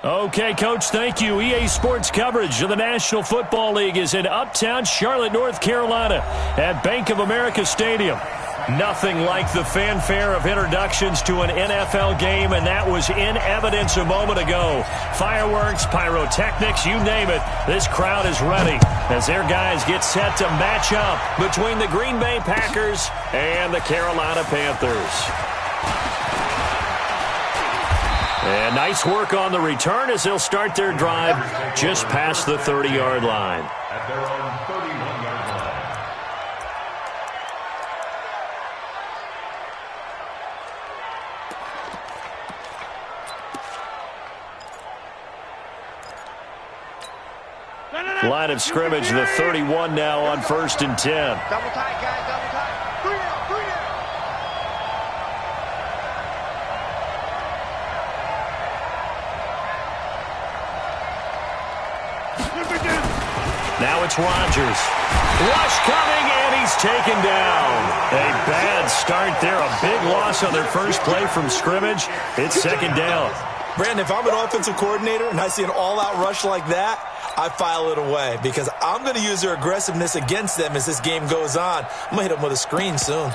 Okay, Coach, thank you. EA Sports coverage of the National Football League is in uptown Charlotte, North Carolina at Bank of America Stadium. Nothing like the fanfare of introductions to an NFL game, and that was in evidence a moment ago. Fireworks, pyrotechnics, you name it. This crowd is ready as their guys get set to match up between the Green Bay Packers and the Carolina Panthers. And nice work on the return as they'll start their drive just past the 30-yard line. At their own 31-yard line. Line of scrimmage, the 31 now on 1st and 10. Double tight, guys, double tight. 3 out, 3 out. Now it's Rodgers. Rush coming, and he's taken down. A bad start there. A big loss on their first play from scrimmage. It's 2nd down. Brandon, if I'm an offensive coordinator and I see an all-out rush like that, I file it away because I'm going to use their aggressiveness against them as this game goes on. I'm going to hit them with a screen soon.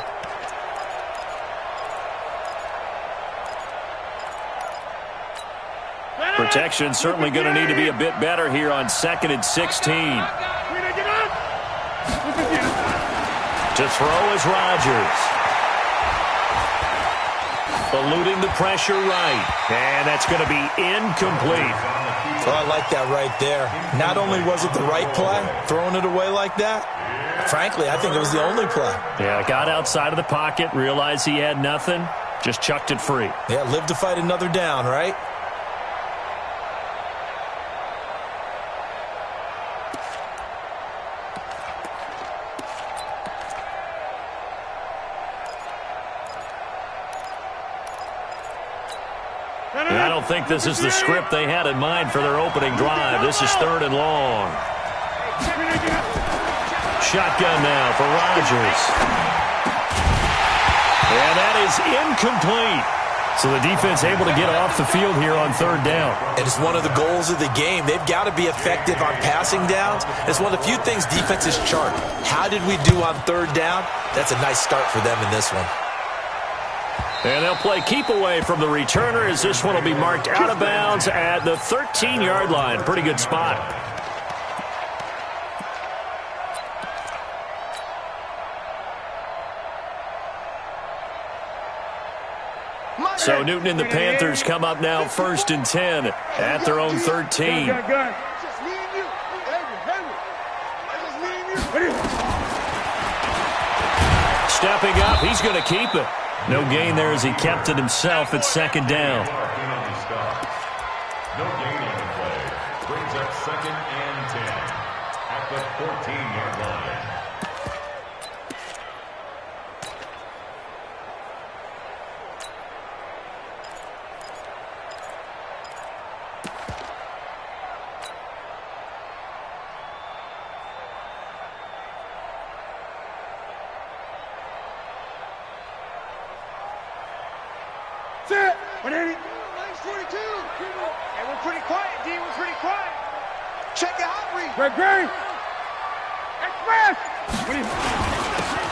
Protection certainly going to need to be a bit better here on 2nd and 16. To throw is Rodgers. Eluding the pressure right. And that's going to be incomplete. Oh, I like that right there. Not only was it the right play, throwing it away like that, frankly, I think it was the only play. Yeah, got outside of the pocket, realized he had nothing, just chucked it free. Yeah, live to fight another down, right? I don't think this is the script they had in mind for their opening drive. This is 3rd and long. Shotgun now for Rodgers. And that is incomplete. So the defense able to get off the field here on 3rd down. And it's one of the goals of the game. They've got to be effective on passing downs. It's one of the few things defenses chart. How did we do on 3rd down? That's a nice start for them in this one. And they'll play keep away from the returner as this one will be marked out of bounds at the 13-yard line. Pretty good spot. So Newton and the Panthers come up now 1st and 10 at their own 13. Stepping up, he's going to keep it. No gain there as he kept it himself at 2nd down. No gain on the play. Brings up 2nd and 10 at the 14-yard line.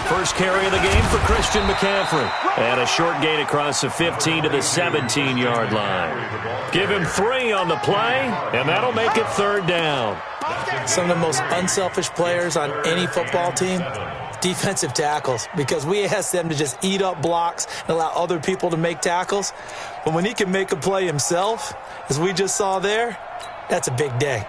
First carry of the game for Christian McCaffrey. And a short gain across the 15 to the 17-yard line. Give him 3 on the play, and that'll make it 3rd down. Some of the most unselfish players on any football team, defensive tackles, because we ask them to just eat up blocks and allow other people to make tackles. But when he can make a play himself, as we just saw there, that's a big day.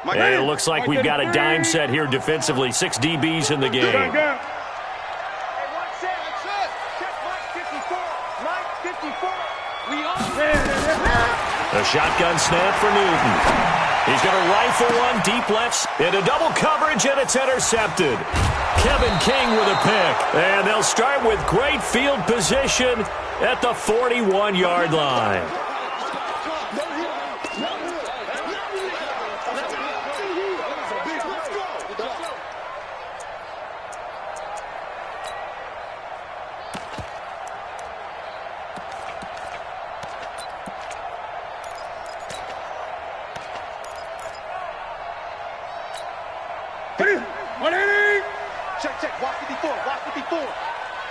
And it looks like we've got a dime set here defensively. 6 DBs in the game. A shotgun snap for Newton. He's going to rifle one deep left into double coverage, and it's intercepted. Kevin King with a pick. And they'll start with great field position at the 41-yard line. Check, check. Watch 54. Watch 54.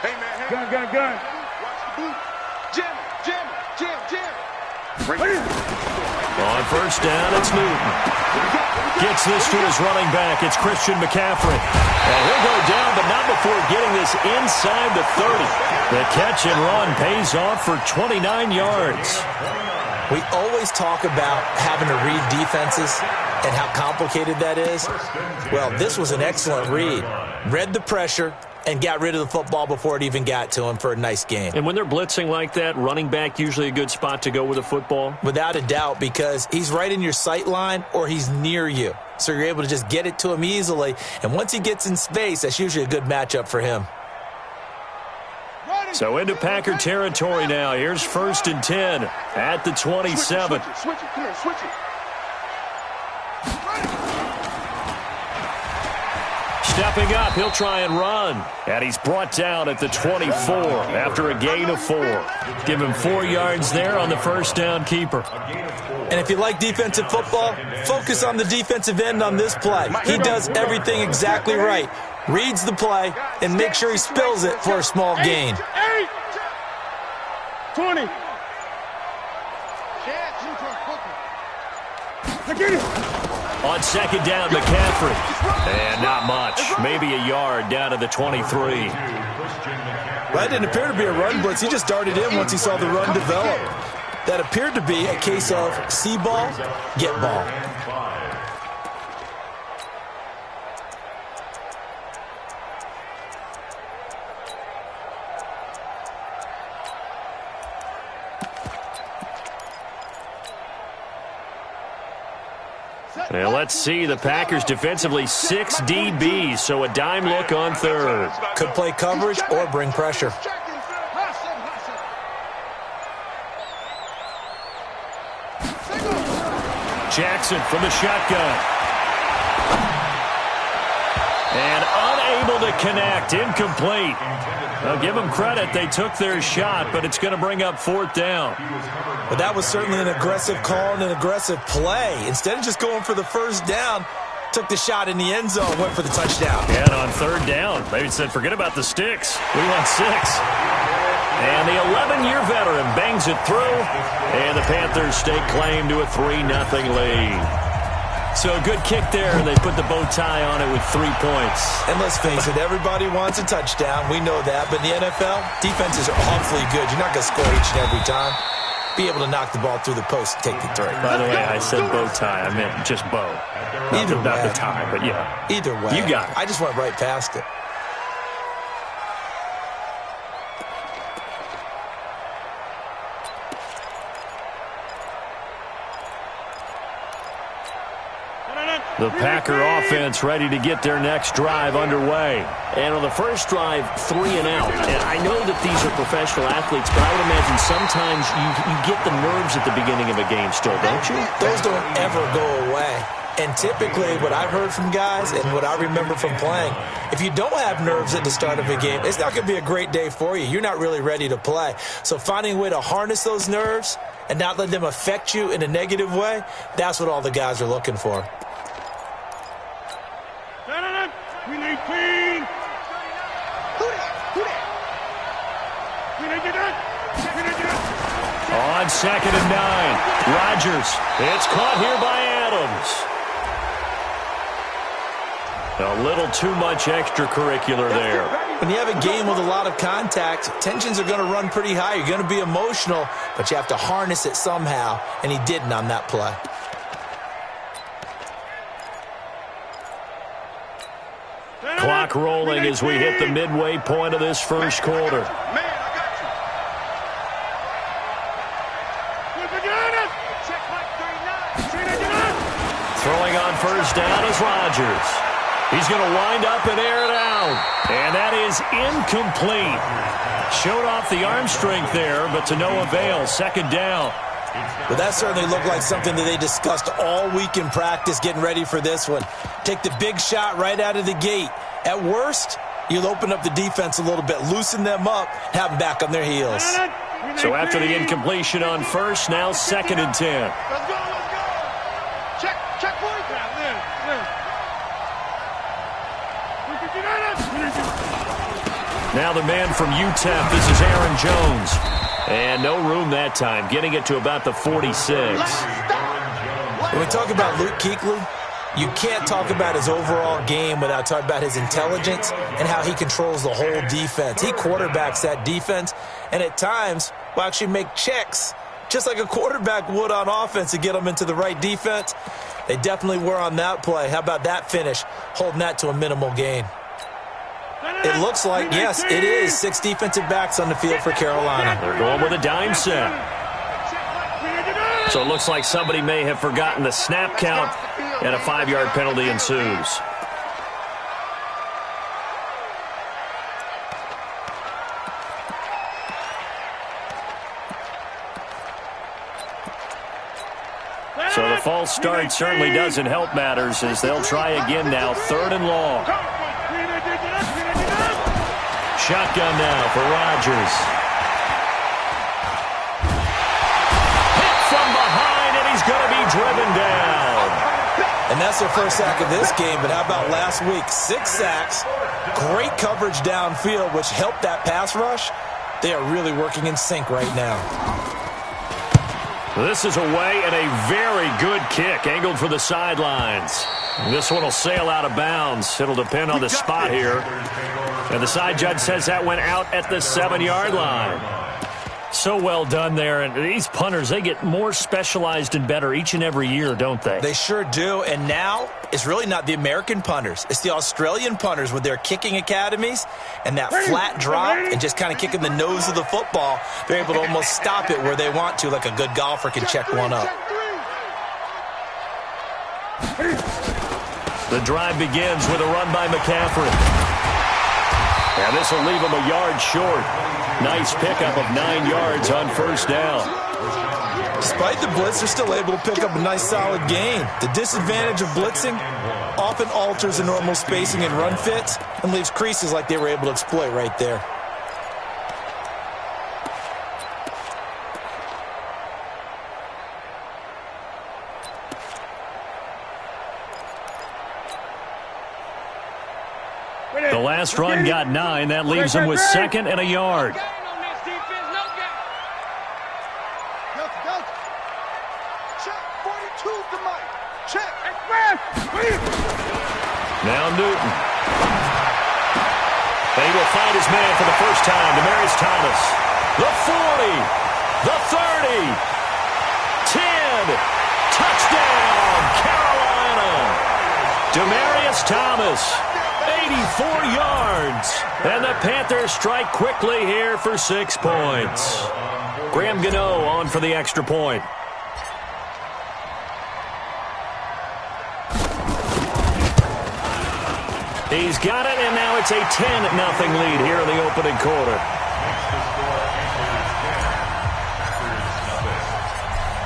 Hey, man. Hey. Gun. Watch the boot. Jam. On first down, it's Newton. Gets this to his running back. It's Christian McCaffrey. And he'll go down, but not before getting this inside the 30. The catch and run pays off for 29 yards. We always talk about having to read defenses and how complicated that is. Well, this was an excellent read. Read the pressure and got rid of the football before it even got to him for a nice game. And when they're blitzing like that, running back usually a good spot to go with a football? Without a doubt, because he's right in your sight line or he's near you. So you're able to just get it to him easily. And once he gets in space, that's usually a good matchup for him. So into Packer territory now. Here's 1st and 10 at the 27. Switch it. Come here, switch it. Stepping up, he'll try and run. And he's brought down at the 24 after a gain of 4. Give him 4 yards there on the first down keeper. And if you like defensive football, focus on the defensive end on this play. He does everything exactly right. Reads the play and makes sure he spills it for a small gain. 20. On second down, McCaffrey. And not much. Maybe a yard down to the 23. That didn't appear to be a run blitz. He just darted in once he saw the run develop. That appeared to be a case of see ball, get ball. And let's see, the Packers defensively 6 DBs, so a dime look on third. Could play coverage or bring pressure. Jackson from the shotgun. And unable to connect, incomplete. Now give them credit, they took their shot, but it's going to bring up 4th down. But that was certainly an aggressive call and an aggressive play. Instead of just going for the first down, took the shot in the end zone, went for the touchdown. Yeah, and on 3rd down, they said, forget about the sticks. We want 6. And the 11-year veteran bangs it through, and the Panthers stake claim to a 3-0 lead. So a good kick there, and they put the bow tie on it with 3 points. And let's face it, everybody wants a touchdown. We know that. But in the NFL, defenses are awfully good. You're not going to score each and every time. Be able to knock the ball through the post and take the 3. By the way, I said bow tie. I meant just bow. Not the tie, but yeah. Either way. You got it. I just went right past it. The Packer offense ready to get their next drive underway. And on the first drive, 3 and out. And I know that these are professional athletes, but I would imagine sometimes you get the nerves at the beginning of a game still, don't you? Those don't ever go away. And typically what I've heard from guys and what I remember from playing, if you don't have nerves at the start of a game, it's not going to be a great day for you. You're not really ready to play. So finding a way to harness those nerves and not let them affect you in a negative way, that's what all the guys are looking for. On 2nd and 9, Rodgers. It's caught here by Adams. A little too much extracurricular there. When you have a game with a lot of contact, tensions are going to run pretty high. You're going to be emotional, but you have to harness it somehow, and he didn't on that play. Clock rolling as we hit the midway point of this first quarter. Throwing on first down is Rodgers. He's going to wind up and air it out. And that is incomplete. Showed off the arm strength there, but to no avail. 2nd down. But that certainly looked like something that they discussed all week in practice getting ready for this one. Take the big shot right out of the gate. At worst, you'll open up the defense a little bit, loosen them up, have them back on their heels. So after the incompletion on first, now 2nd and 10. Let's go. Check, boys. Now the man from UTEP, this is Aaron Jones. And no room that time, getting it to about the 46. When we talk about Luke Kuechly, you can't talk about his overall game without talking about his intelligence and how he controls the whole defense. He quarterbacks that defense, and at times will actually make checks, just like a quarterback would on offense, to get them into the right defense. They definitely were on that play. How about that finish, holding that to a minimal gain? It looks like, yes, it is 6 defensive backs on the field for Carolina. They're going with a dime set. So it looks like somebody may have forgotten the snap count, and a 5-yard penalty ensues. So the false start certainly doesn't help matters, as they'll try again now, 3rd and long. Shotgun now for Rodgers. Hit from behind, and he's going to be driven down. And that's their first sack of this game, but how about last week? 6 sacks, great coverage downfield, which helped that pass rush. They are really working in sync right now. This is away, and a very good kick, angled for the sidelines. This one will sail out of bounds. It'll depend on the spot here. And the side judge says that went out at the 7-yard line. So well done there. And these punters, they get more specialized and better each and every year, don't they? They sure do. And now it's really not the American punters. It's the Australian punters with their kicking academies and that flat drop and just kind of kicking the nose of the football. They're able to almost stop it where they want to, like a good golfer can check one up. The drive begins with a run by McCaffrey. And this will leave him a yard short. Nice pickup of 9 yards on first down. Despite the blitz, they're still able to pick up a nice solid gain. The disadvantage of blitzing often alters the normal spacing and run fits and leaves creases like they were able to exploit right there. The last run got 9. That leaves him with 2nd and a yard. Now Newton. And he will find his man for the first time. Demaryius Thomas. The 40. The 30. 10. Touchdown, Carolina. Demaryius Thomas. 84 yards. And the Panthers strike quickly here for 6 points. Graham Gano on for the extra point. He's got it, and now it's a 10-0 lead here in the opening quarter.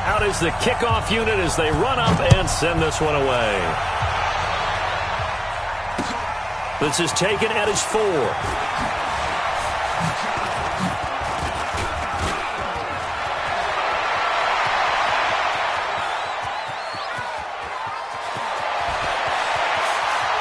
Out is the kickoff unit as they run up and send this one away. This is taken at his 4.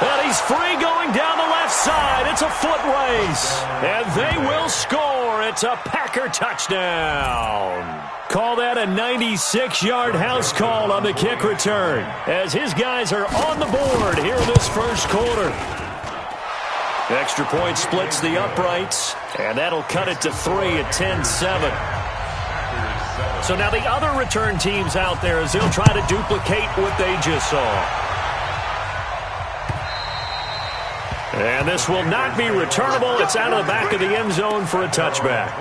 And he's free going down the left side. It's a foot race. And they will score. It's a Packer touchdown. Call that a 96-yard house call on the kick return, as his guys are on the board here in this first quarter. Extra point splits the uprights, and that'll cut it to 3 at 10-7. So now the other return teams out there, as they'll try to duplicate what they just saw. And this will not be returnable. It's out of the back of the end zone for a touchback.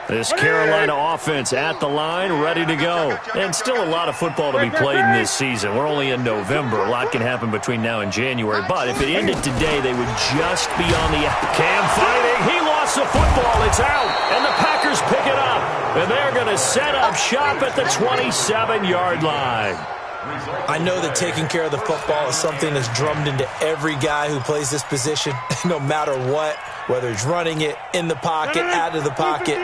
This Carolina offense at the line, ready to go. And still a lot of football to be played in this season. We're only in November. A lot can happen between now and January. But if it ended today, they would just be on the Cam fighting. He lost the football. It's out. And the Packers pick it up. And they're going to set up shop at the 27-yard line. I know that taking care of the football is something that's drummed into every guy who plays this position, no matter what, whether he's running it, in the pocket, out of the pocket.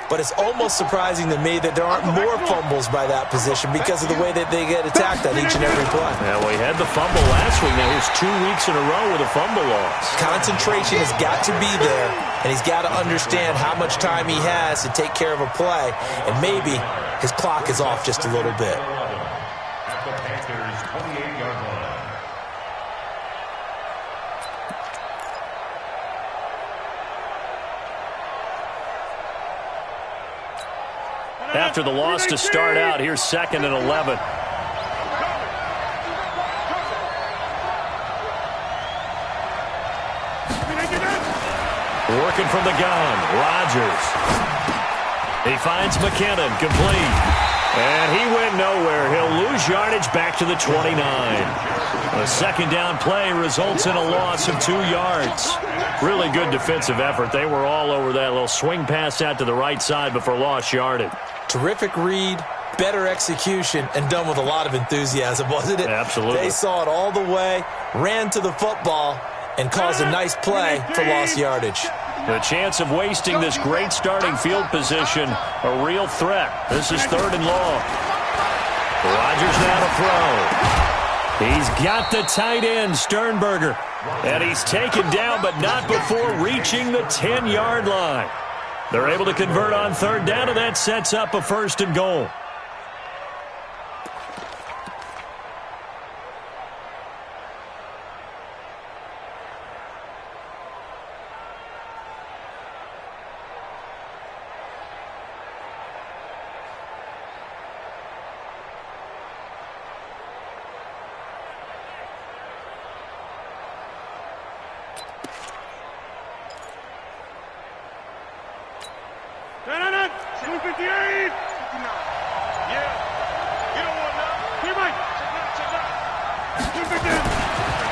But it's almost surprising to me that there aren't more fumbles by that position because of the way that they get attacked on each and every play. Yeah, well, he had the fumble last week. Now here's 2 weeks in a row with a fumble loss. Concentration has got to be there, and he's got to understand how much time he has to take care of a play, and maybe his clock is off just a little bit. At the Panthers' 28-yard line. After the loss to start out, here's 2nd and 11. Working from the gun, Rodgers. He finds McKinnon, complete. And he went nowhere. He'll lose yardage back to the 29. A second down play results in a loss of 2 yards. Really good defensive effort. They were all over that little swing pass out to the right side before lost yardage. Terrific read, better execution, and done with a lot of enthusiasm, wasn't it? Absolutely. They saw it all the way, ran to the football, and caused a nice play for lost yardage. The chance of wasting this great starting field position, a real threat. This is 3rd and long. Rodgers now to throw. He's got the tight end, Sternberger. And he's taken down, but not before reaching the 10-yard line. They're able to convert on 3rd down, and that sets up a 1st and goal.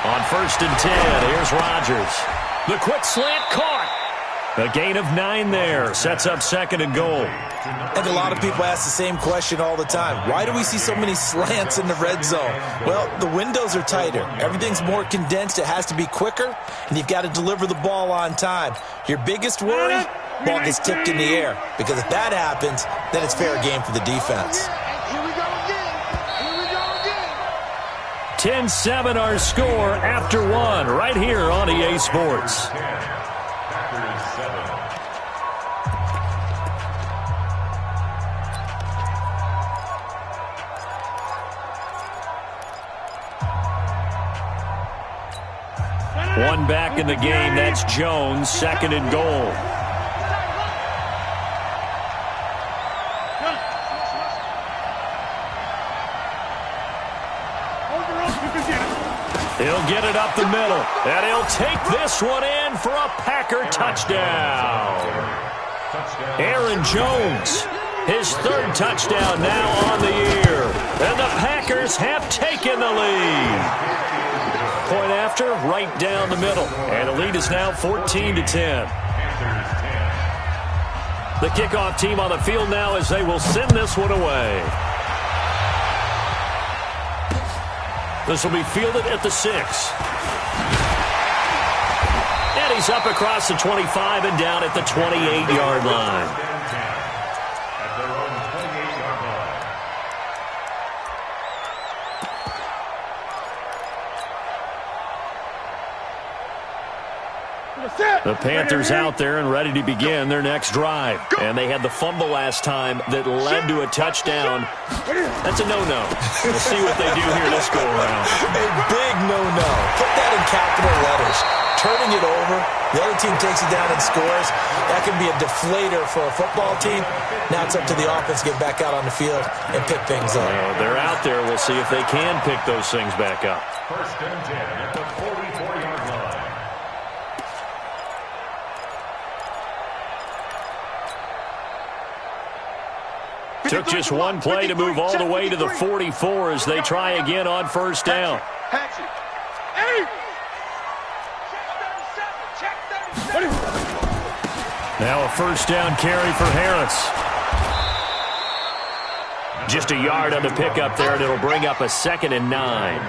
On 1st and 10, here's Rodgers. The quick slant caught. A gain of 9 there. Sets up 2nd and goal. And a lot of people ask the same question all the time. Why do we see so many slants in the red zone? Well, the windows are tighter. Everything's more condensed. It has to be quicker, and you've got to deliver the ball on time. Your biggest worry, ball gets tipped in the air. Because if that happens, then it's fair game for the defense. 10-7 our score after 1 right here on EA Sports. One back in the game. That's Jones. 2nd and goal. He'll get it up the middle, and he'll take this one in for a Packer touchdown. Aaron Jones, his 3rd touchdown now on the year, and the Packers have taken the lead. Point after, right down the middle, and the lead is now 14-10. The kickoff team on the field now as they will send this one away. This will be fielded at the 6. And he's up across the 25 and down at the 28-yard line. At their own 28-yard line. The Panthers out there and ready to begin their next drive. And they had the fumble last time that led to a touchdown. That's a no-no. We'll see what they do here this go-around. A big no-no. Put that in capital letters. Turning it over, the other team takes it down and scores. That can be a deflator for a football team. Now it's up to the offense to get back out on the field and pick things up. They're out there. We'll see if they can pick those things back up. 1st and 10 at the 44-yard line. Took just one play to move all the way to the 44 as they try again on 1st down. Now a 1st down carry for Harris. Just a yard on the pickup there, and it'll bring up a 2nd and 9.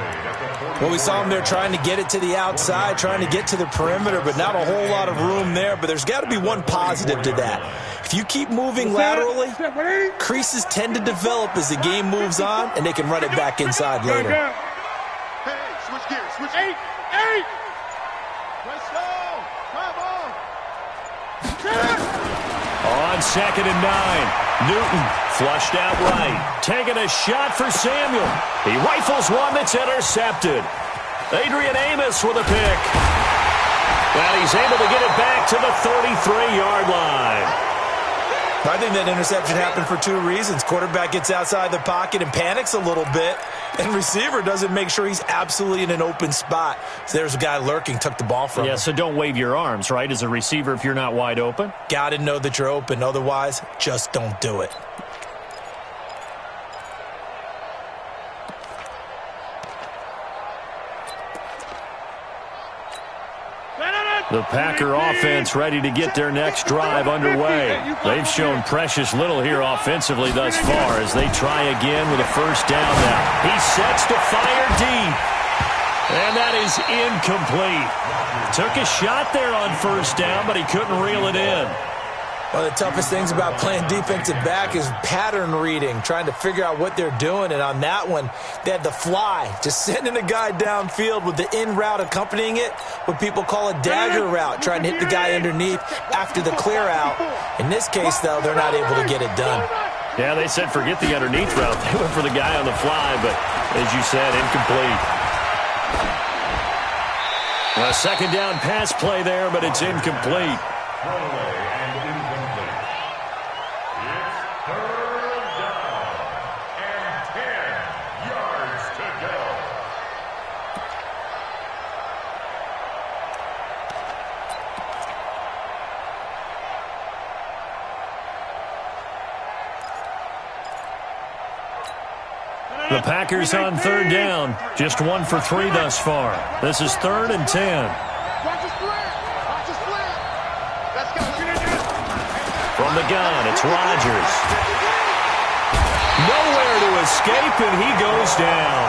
Well, we saw him there trying to get it to the outside, trying to get to the perimeter, but not a whole lot of room there. But there's got to be one positive to that. If you keep moving laterally, creases tend to develop as the game moves on, and they can run it back inside later. Hey, switch gears. Switch 8. Let's go. Come on. On 2nd and 9, Newton flushed out right. Taking a shot for Samuel. He rifles one that's intercepted. Adrian Amos with a pick. And he's able to get it back to the 33-yard line. I think that interception happened for 2 reasons. Quarterback gets outside the pocket and panics a little bit, and receiver doesn't make sure he's absolutely in an open spot. So there's a guy lurking, took the ball from him. Yeah, so don't wave your arms, right, as a receiver if you're not wide open. Got to know that you're open. Otherwise, just don't do it. The Packer offense ready to get their next drive underway. They've shown precious little here offensively thus far as they try again with a first down now. He sets to fire deep. And that is incomplete. Took a shot there on first down, but he couldn't reel it in. One of the toughest things about playing defensive back is pattern reading, trying to figure out what they're doing. And on that one, they had the fly, just sending a guy downfield with the in route accompanying it, what people call a dagger route, trying to hit the guy underneath after the clear out. In this case, though, they're not able to get it done. Yeah, they said forget the underneath route. They went for the guy on the fly, but as you said, incomplete. A second down pass play there, but it's incomplete. The Packers on third down. Just 1 for 3 thus far. This is 3rd and 10. From the gun, it's Rodgers. Nowhere to escape, and he goes down.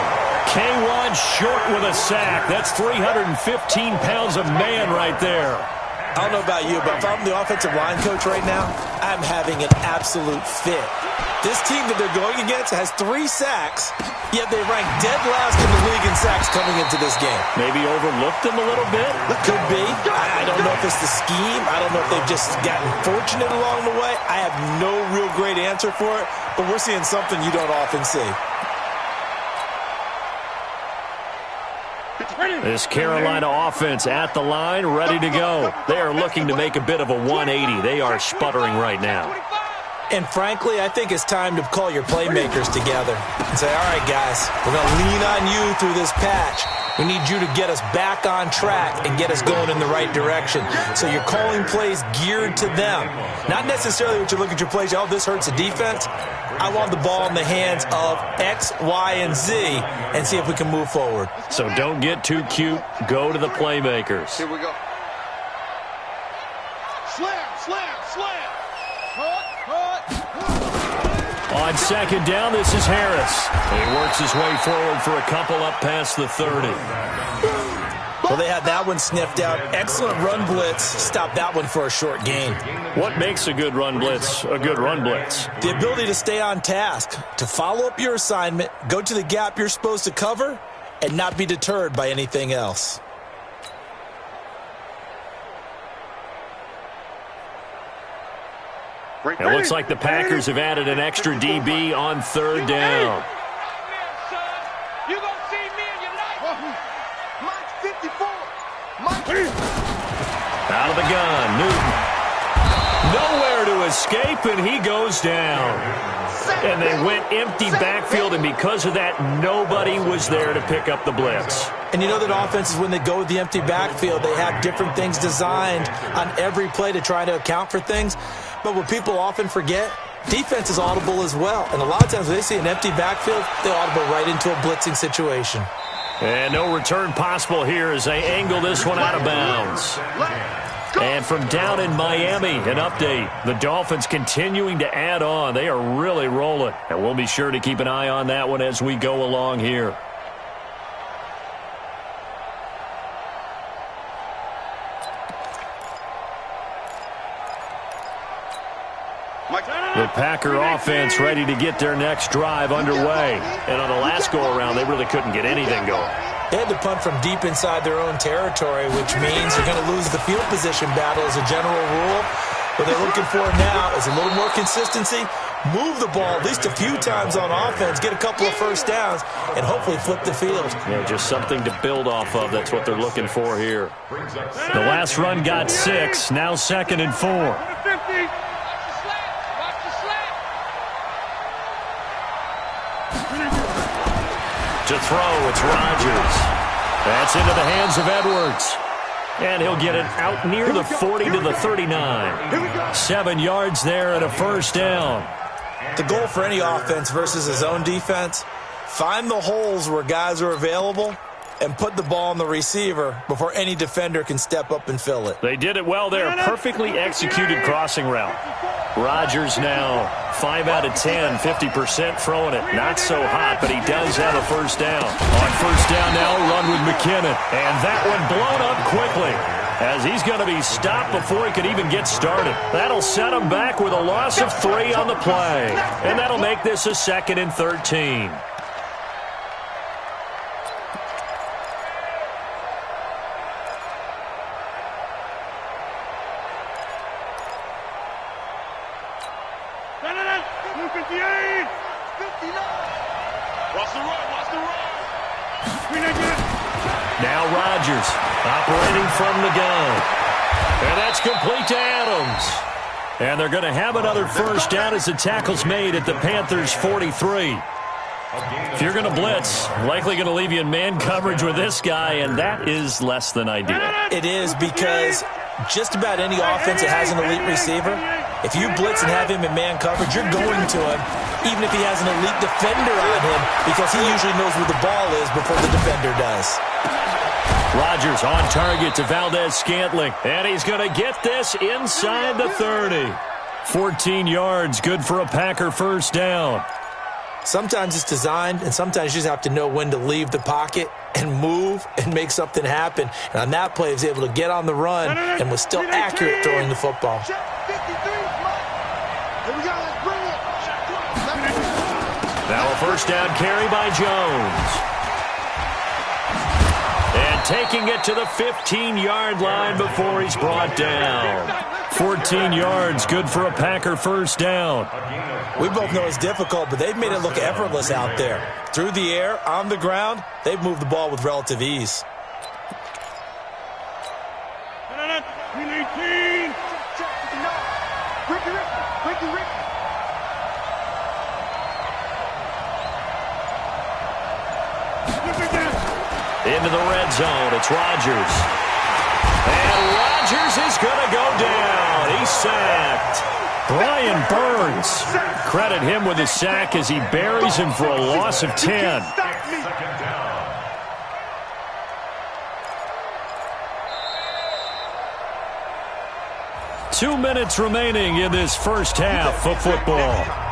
K1 short with a sack. That's 315 pounds of man right there. I don't know about you, but if I'm the offensive line coach right now, I'm having an absolute fit. This team that they're going against has 3 sacks, yet they rank dead last in the league in sacks coming into this game. Maybe overlooked them a little bit? Could be. I don't know if it's the scheme. I don't know if they've just gotten fortunate along the way. I have no real great answer for it, but we're seeing something you don't often see. This Carolina offense at the line, ready to go. They are looking to make a bit of a 180. They are sputtering right now. And frankly, I think it's time to call your playmakers together and say, all right, guys, we're going to lean on you through this patch. We need you to get us back on track and get us going in the right direction. So you're calling plays geared to them. Not necessarily what you look at your plays, oh, this hurts the defense. I want the ball in the hands of X, Y, and Z and see if we can move forward. So don't get too cute. Go to the playmakers. Here we go. Slam, slam, slam. On second down, this is Harris. He works his way forward for a couple up past the 30. Well, they had that one sniffed out. Excellent run blitz. Stopped that one for a short gain. What makes a good run blitz a good run blitz? The ability to stay on task, to follow up your assignment, go to the gap you're supposed to cover, and not be deterred by anything else. It looks like the Packers have added an extra DB on third down. You gonna see me in your life. Mike 54. Mike. Out of the gun, Newton. Nowhere to escape, and he goes down. And they went empty backfield, and because of that, nobody was there to pick up the blitz. And you know that offenses, when they go with the empty backfield, they have different things designed on every play to try to account for things. But what people often forget, defense is audible as well. And a lot of times when they see an empty backfield, they audible right into a blitzing situation. And no return possible here as they angle this one out of bounds. And from down in Miami, an update. The Dolphins continuing to add on. They are really rolling. And we'll be sure to keep an eye on that one as we go along here. The Packer offense ready to get their next drive underway. And on the last go-around, they really couldn't get anything going. They had to punt from deep inside their own territory, which means you're going to lose the field position battle as a general rule. What they're looking for now is a little more consistency, move the ball at least a few times on offense, get a couple of first downs, and hopefully flip the field. Yeah, just something to build off of. That's what they're looking for here. The last run got 6, now 2nd and 4. To throw, it's Rodgers. That's into the hands of Edwards. And he'll get it out near the 40 to the 39. 7 yards there and a first down. The goal for any offense versus his own defense, find the holes where guys are available and put the ball on the receiver before any defender can step up and fill it. They did it well there. Perfectly executed crossing route. Rodgers now 5 out of 10, 50% throwing it. Not so hot, but he does have a first down. On first down now, run with McKinnon. And that one blown up quickly as he's going to be stopped before he could even get started. That'll set him back with a loss of 3 on the play. And that'll make this a 2nd and 13. Now Rodgers operating from the gun. And that's complete to Adams. And they're going to have another first down as the tackle's made at the Panthers' 43. If you're going to blitz, likely going to leave you in man coverage with this guy, and that is less than ideal. It is because just about any offense that has an elite receiver, if you blitz and have him in man coverage, you're going to him, even if he has an elite defender on him, because he usually knows where the ball is before the defender does. Rodgers on target to Valdez-Scantling, and he's going to get this inside the 30. 14 yards, good for a Packer first down. Sometimes it's designed, and sometimes you just have to know when to leave the pocket and move and make something happen. And on that play, he was able to get on the run and was still accurate throwing the football. Now a first down carry by Jones. And taking it to the 15-yard line before he's brought down. 14 yards, good for a Packer first down. We both know it's difficult, but they've made it look effortless out there. Through the air, on the ground, they've moved the ball with relative ease. Into the red zone, it's Rodgers. And Rodgers is going to go down. He's sacked. Brian Burns, credit him with a sack as he buries him for a loss of 10. 2 minutes remaining in this first half of football.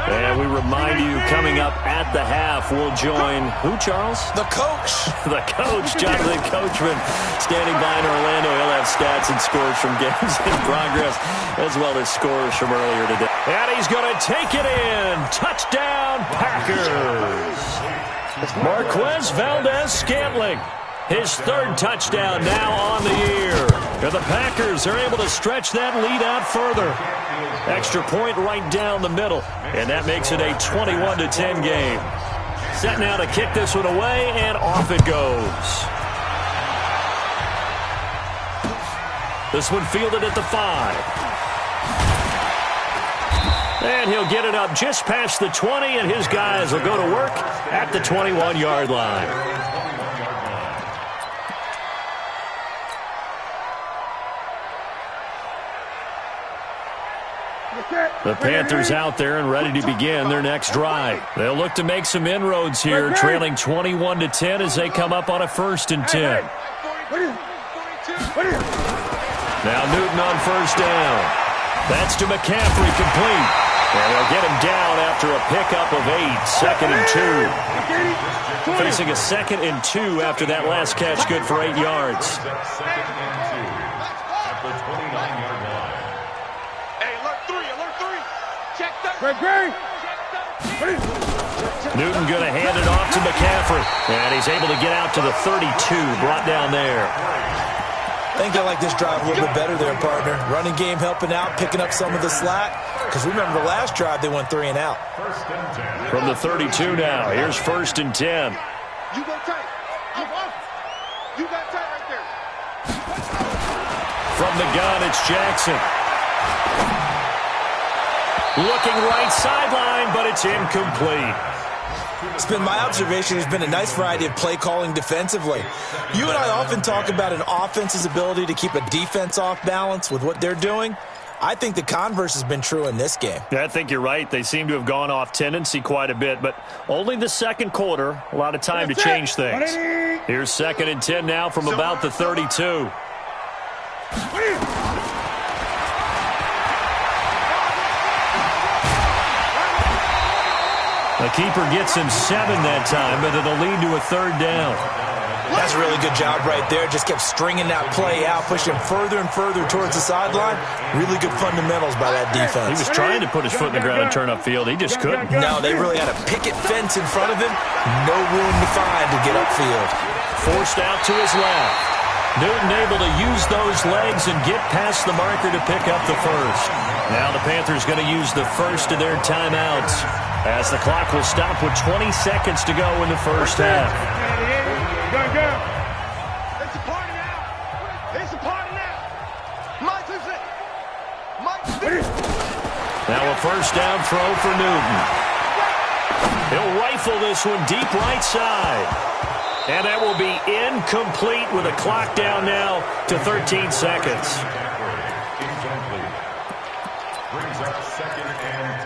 And we remind you, coming up at the half, we'll join who, Charles? The coach. The coach, Jonathan Coachman, standing by in Orlando. He'll have stats and scores from games in progress, as well as scores from earlier today. And he's going to take it in. Touchdown, Packers. Marquez Valdez-Scantling, his 3rd touchdown now on the year. And the Packers are able to stretch that lead out further. Extra point right down the middle, and that makes it a 21-10 game. Set now to kick this one away, and off it goes. This one fielded at the 5. And he'll get it up just past the 20, and his guys will go to work at the 21-yard line. The Panthers out there and ready to begin their next drive. They'll look to make some inroads here, trailing 21-10 as they come up on a 1st and 10. Now Newton on 1st down. That's to McCaffrey, complete. And they'll get him down after a pickup of 8, 2nd and 2. Facing a 2nd and 2 after that last catch, good for 8 yards. 2nd and 2 at the 29-yard line. Hey, alert 3, alert 3. Check that. Newton going to hand it off to McCaffrey. And he's able to get out to the 32, brought down there. I think I like this drive a little bit better there, partner. Running game helping out, picking up some of the slack. Because remember the last drive, they went 3 and out. From the 32 now, here's 1st and 10. You go tight. You got tight right there. From the gun, it's Jackson. Looking right sideline, but it's incomplete. It's been my observation there's been a nice variety of play calling defensively. You and I often talk about an offense's ability to keep a defense off balance with what they're doing. I think the converse has been true in this game. Yeah, I think you're right. They seem to have gone off tendency quite a bit, but only the 2nd quarter, a lot of time to change things. Here's 2nd and 10 now from about the 32. The keeper gets him 7 that time, but it'll lead to a 3rd down. That's a really good job right there. Just kept stringing that play out, pushing further and further towards the sideline. Really good fundamentals by that defense. He was trying to put his foot in the ground and turn upfield. He just couldn't. No, they really had a picket fence in front of him. No room to find to get upfield. Forced out to his left. Newton able to use those legs and get past the marker to pick up the 1st. Now the Panthers going to use the 1st of their timeouts, as the clock will stop with 20 seconds to go in the 1st half. It's a party now. It's a party now. Mike is it. Now a 1st down throw for Newton. He'll rifle this one deep right side. And that will be incomplete with a clock down now to 13 seconds. Incomplete. Brings up 2nd and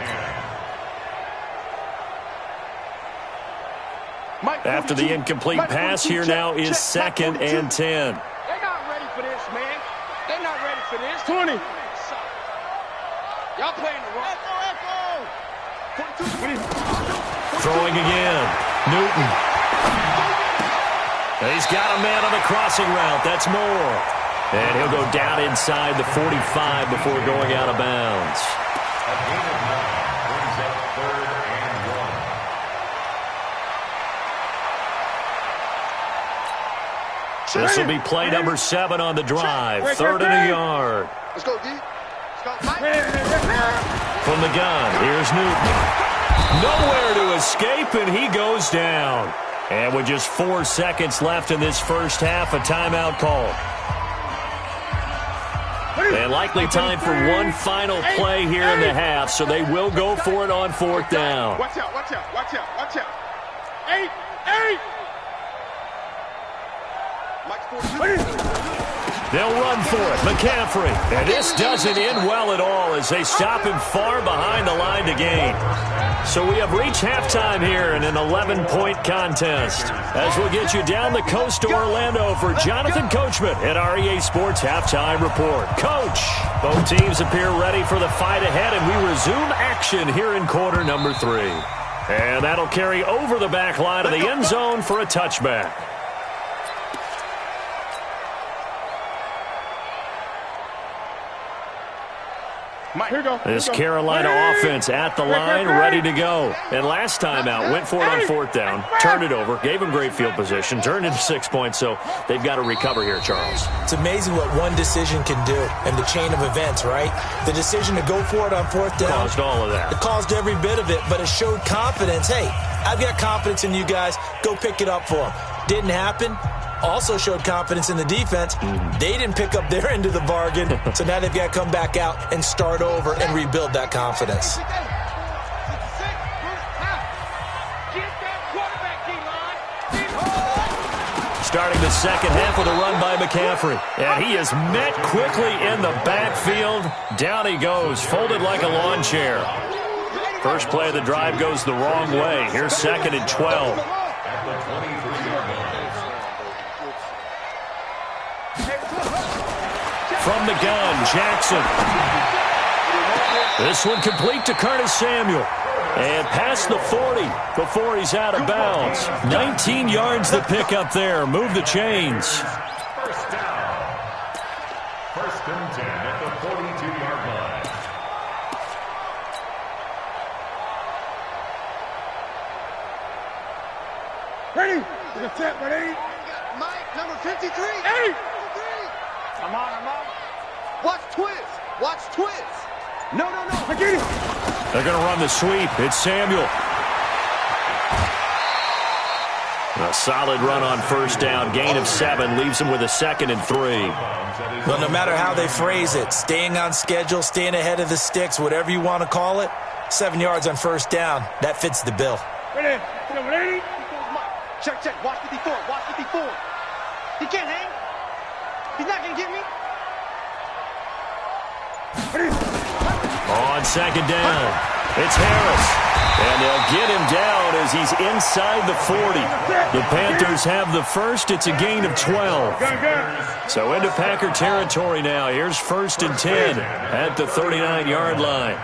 10. After the incomplete pass, here now is 2nd and 10. They're not ready for this, man. They're not ready for this. 20. Y'all playing the wrong. Throwing again. Newton. He's got a man on the crossing route. That's Moore. And he'll go down inside the 45 before going out of bounds. A gain of 9 brings up 3rd and 1. This will be play number 7 on the drive. 3rd and a yard. Let's go, D. Let's go. From the gun, here's Newton. Nowhere to escape, and he goes down. And with just 4 seconds left in this 1st half, a timeout call. And likely time for one final play here in the half, so they will go for it on 4th down. Watch out, watch out, watch out, watch out. 8. They'll run for it. McCaffrey. And this doesn't end well at all as they stop him far behind the line to gain. So we have reached halftime here in an 11-point contest. As we'll get you down the coast to Orlando for Jonathan Coachman at our EA Sports Halftime Report. Coach, both teams appear ready for the fight ahead, and we resume action here in quarter number 3. And that'll carry over the back line of the end zone for a touchback. This Carolina offense at the line, ready to go. And last time out, went for it on 4th down, turned it over, gave them great field position, turned into 6 points, so they've got to recover here, Charles. It's amazing what one decision can do in the chain of events, right? The decision to go for it on 4th down. Caused all of that. It caused every bit of it, but it showed confidence. Hey, I've got confidence in you guys. Go pick it up for them. Didn't happen. Also showed confidence in the defense. They didn't pick up their end of the bargain, so now they've got to come back out and start over and rebuild that confidence. starting the second half with a run by McCaffrey. And he is met quickly in the backfield. Down he goes, folded like a lawn chair. First play of the drive goes the wrong way. Here's 2nd and 12. From the gun, Jackson. This one complete to Curtis Samuel. And past the 40 before he's out of bounds. 19 yards to pick up there. Move the chains. First down. 1st and 10 at the 42-yard line. Ready? Get set, ready? Mike, number 53. Hey! I'm on. Watch twist. Watch twist. No. I get it. They're going to run the sweep. It's Samuel. A solid run on first down. Gain of 7 leaves him with a 2nd and 3. Well, no matter how they phrase it, staying on schedule, staying ahead of the sticks, whatever you want to call it, 7 yards on first down, that fits the bill. Ready? Check. Watch 54. He can't hang. He's not going to get me. On 2nd down, it's Harris. And they'll get him down as he's inside the 40. The Panthers have the first. It's a gain of 12. So into Packer territory now. Here's 1st and 10 at the 39-yard line.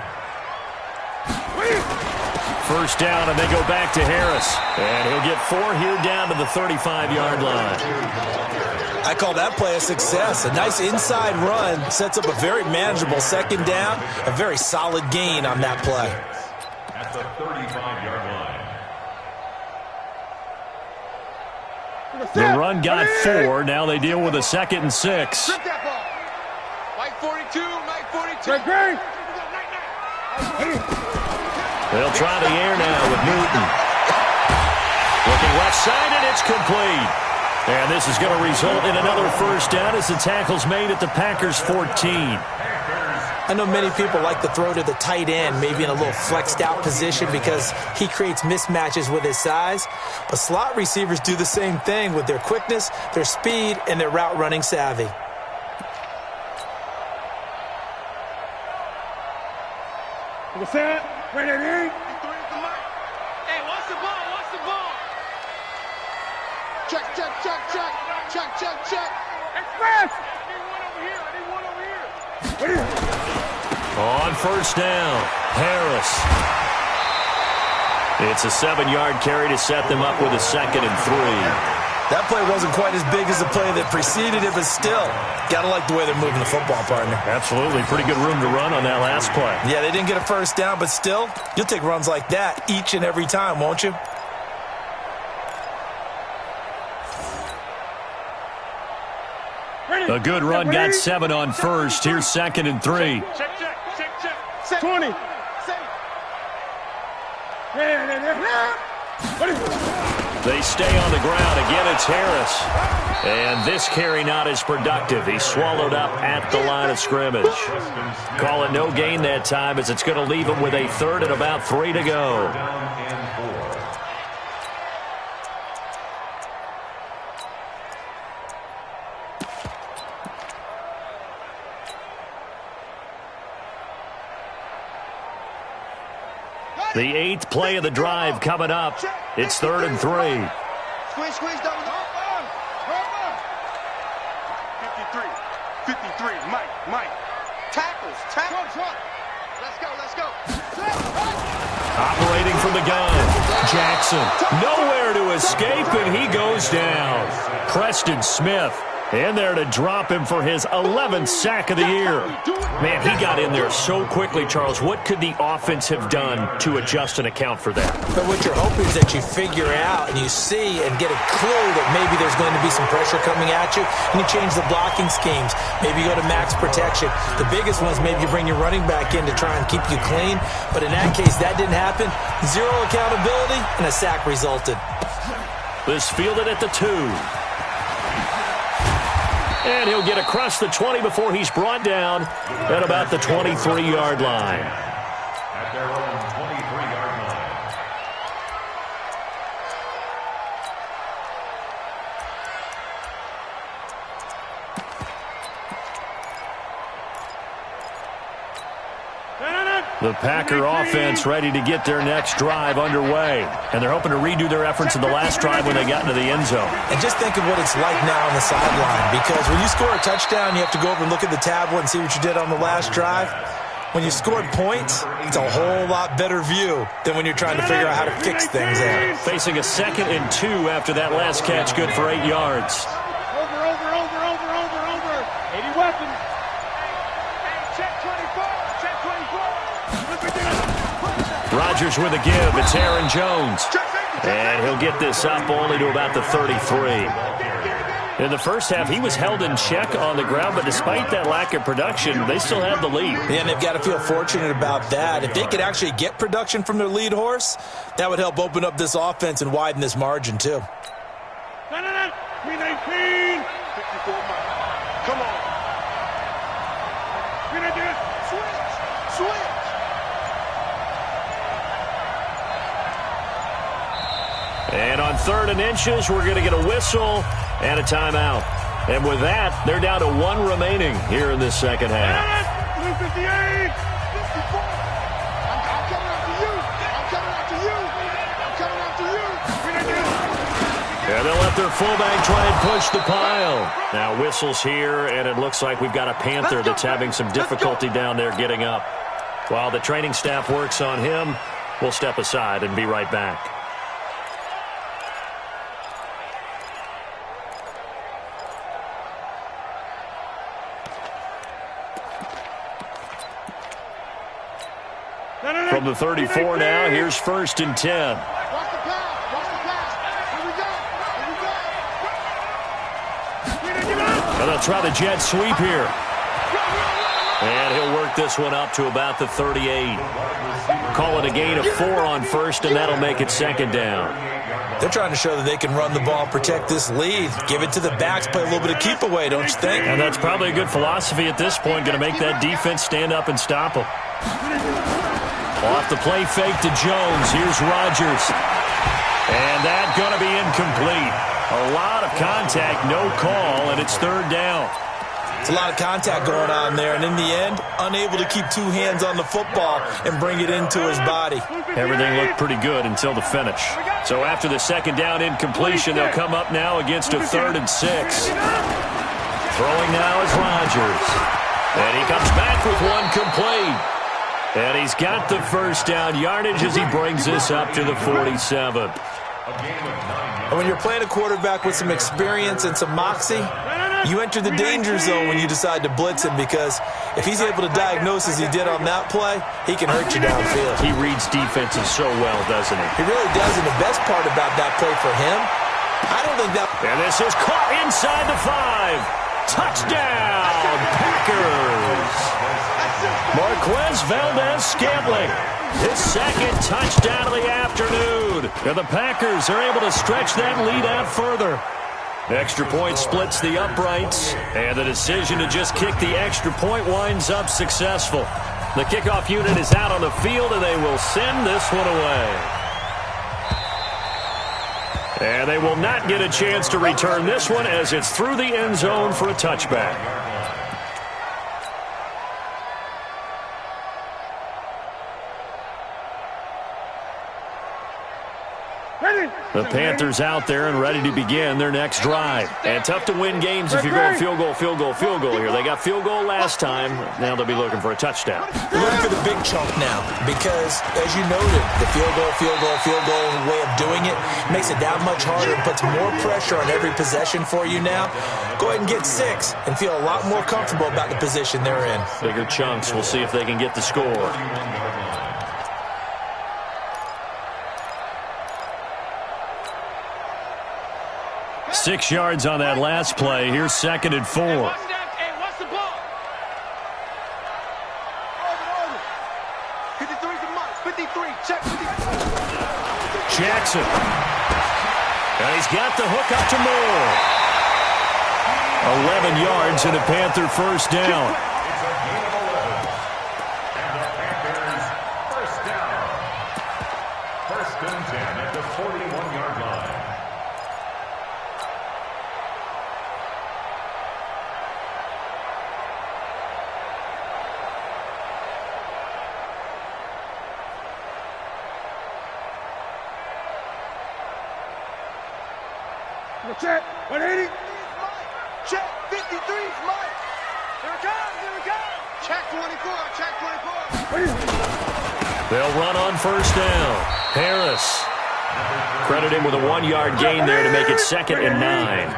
First down, and they go back to Harris. And he'll get 4 here down to the 35-yard line. I call that play a success. A nice inside run sets up a very manageable 2nd down. A very solid gain on that play. At the 35-yard line. The run got 4. Now they deal with a 2nd and 6. Grip that ball. Mike 42. Great. They'll try the air now with Newton. Looking left side, and it's complete. And this is going to result in another first down as the tackle's made at the Packers' 14. I know many people like to throw to the tight end, maybe in a little flexed out position because he creates mismatches with his size. But slot receivers do the same thing with their quickness, their speed, and their route running savvy. What's that? Ready? Hey, watch the ball. Check. Express! I need one over here. On first down, Harris. It's a 7-yard carry to set them up with a 2nd and 3. That play wasn't quite as big as the play that preceded it, but still, got to like the way they're moving the football, partner. Absolutely. Pretty good room to run on that last play. Yeah, they didn't get a first down, but still, you'll take runs like that each and every time, won't you? A good run got 7 on first. Here's 2nd and 3. Check. 20. They stay on the ground. Again, it's Harris. And this carry not as productive. He's swallowed up at the line of scrimmage. Call it no gain that time as it's going to leave him with a 3rd and about 3 to go. The 8th play of the drive coming up. It's 3rd and 3. Squeeze, double. 53. Mike. Tackles. Let's go. Operating from the gun. Jackson. Nowhere to escape, and he goes down. Preston Smith in there to drop him for his 11th sack of the year. Man, he got in there so quickly, Charles. What could the offense have done to adjust and account for that? But what you're hoping is that you figure out and you see and get a clue that maybe there's going to be some pressure coming at you, and you change the blocking schemes. Maybe you go to max protection. The biggest one is maybe you bring your running back in to try and keep you clean. But in that case, that didn't happen. 0 accountability, and a sack resulted. This fielded at the 2. And he'll get across the 20 before he's brought down at about the 23-yard line. At their own 23-yard line. The Packer offense ready to get their next drive underway. And they're hoping to redo their efforts in the last drive when they got into the end zone. And just think of what it's like now on the sideline. Because when you score a touchdown, you have to go over and look at the tablet and see what you did on the last drive. When you scored points, it's a whole lot better view than when you're trying to figure out how to fix things out. Facing a 2nd and 2 after that last catch, good for 8 yards. Over. 80 weapons. Check 24. Rodgers with a give. It's Aaron Jones. And he'll get this up only to about the 33. In the first half, he was held in check on the ground, but despite that lack of production, they still had the lead. Yeah, and they've got to feel fortunate about that. If they could actually get production from their lead horse, that would help open up this offense and widen this margin, too. No. 319. 54 miles. Come on. We're going to do it. Switch. And on 3rd and inches, we're going to get a whistle and a timeout. And with that, they're down to 1 remaining here in this second half. 58. 54. I'm coming after you. And they'll let their fullback try and push the pile. Now whistles here, and it looks like we've got a Panther that's having some difficulty down there getting up. While the training staff works on him, we'll step aside and be right back. From the 34 now, here's 1st and 10. Watch the pass. Here we go. And they'll try the jet sweep here. And he'll work this one up to about the 38. Call it a gain of 4 on 1st, and that'll make it 2nd down. They're trying to show that they can run the ball, protect this lead. Give it to the backs, play a little bit of keep away, don't you think? And that's probably a good philosophy at this point, going to make that defense stand up and stop them. Off the play fake to Jones. Here's Rodgers. And that's going to be incomplete. A lot of contact, no call, and it's 3rd down. It's a lot of contact going on there, and in the end, unable to keep 2 hands on the football and bring it into his body. Everything looked pretty good until the finish. So after the 2nd down incompletion, they'll come up now against a 3rd and 6. Throwing now is Rodgers. And he comes back with 1 complete. And he's got the 1st down yardage as he brings this up to the 47. And when you're playing a quarterback with some experience and some moxie, you enter the danger zone when you decide to blitz him, because if he's able to diagnose as he did on that play, he can hurt you downfield. He reads defenses so well, doesn't he? He really does, and the best part about that play for him, I don't think that... And this is caught inside the 5. Touchdown, Packers! Marquez Valdez-Scantling, his 2nd touchdown of the afternoon. And the Packers are able to stretch that lead out further. Extra point splits the uprights, and the decision to just kick the extra point winds up successful. The kickoff unit is out on the field, and they will send this one away. And they will not get a chance to return this one as it's through the end zone for a touchback. The Panthers out there and ready to begin their next drive. And tough to win games if you're going field goal here. They got field goal last time. Now they'll be looking for a touchdown. They're looking for the big chunk now because, as you noted, the field goal way of doing it makes it that much harder and puts more pressure on every possession for you now. Go ahead and get 6 and feel a lot more comfortable about the position they're in. Bigger chunks. We'll see if they can get the score. 6 yards on that last play. Here's 2nd and 4. Hey, what's the ball? Over. 53's the mark. 53. Check 53. Jackson. And he's got the hook up to Moore. 11 yards and a Panther 1st down. And the Panthers 1st down. 1st and 10 at the 41-yard line. Check. 180. Check. 53's Mike. Here it comes. Here it comes. Check 24. Check 24. They'll run on first down. Harris. Credit him with a 1-yard gain there to make it 2nd and 9.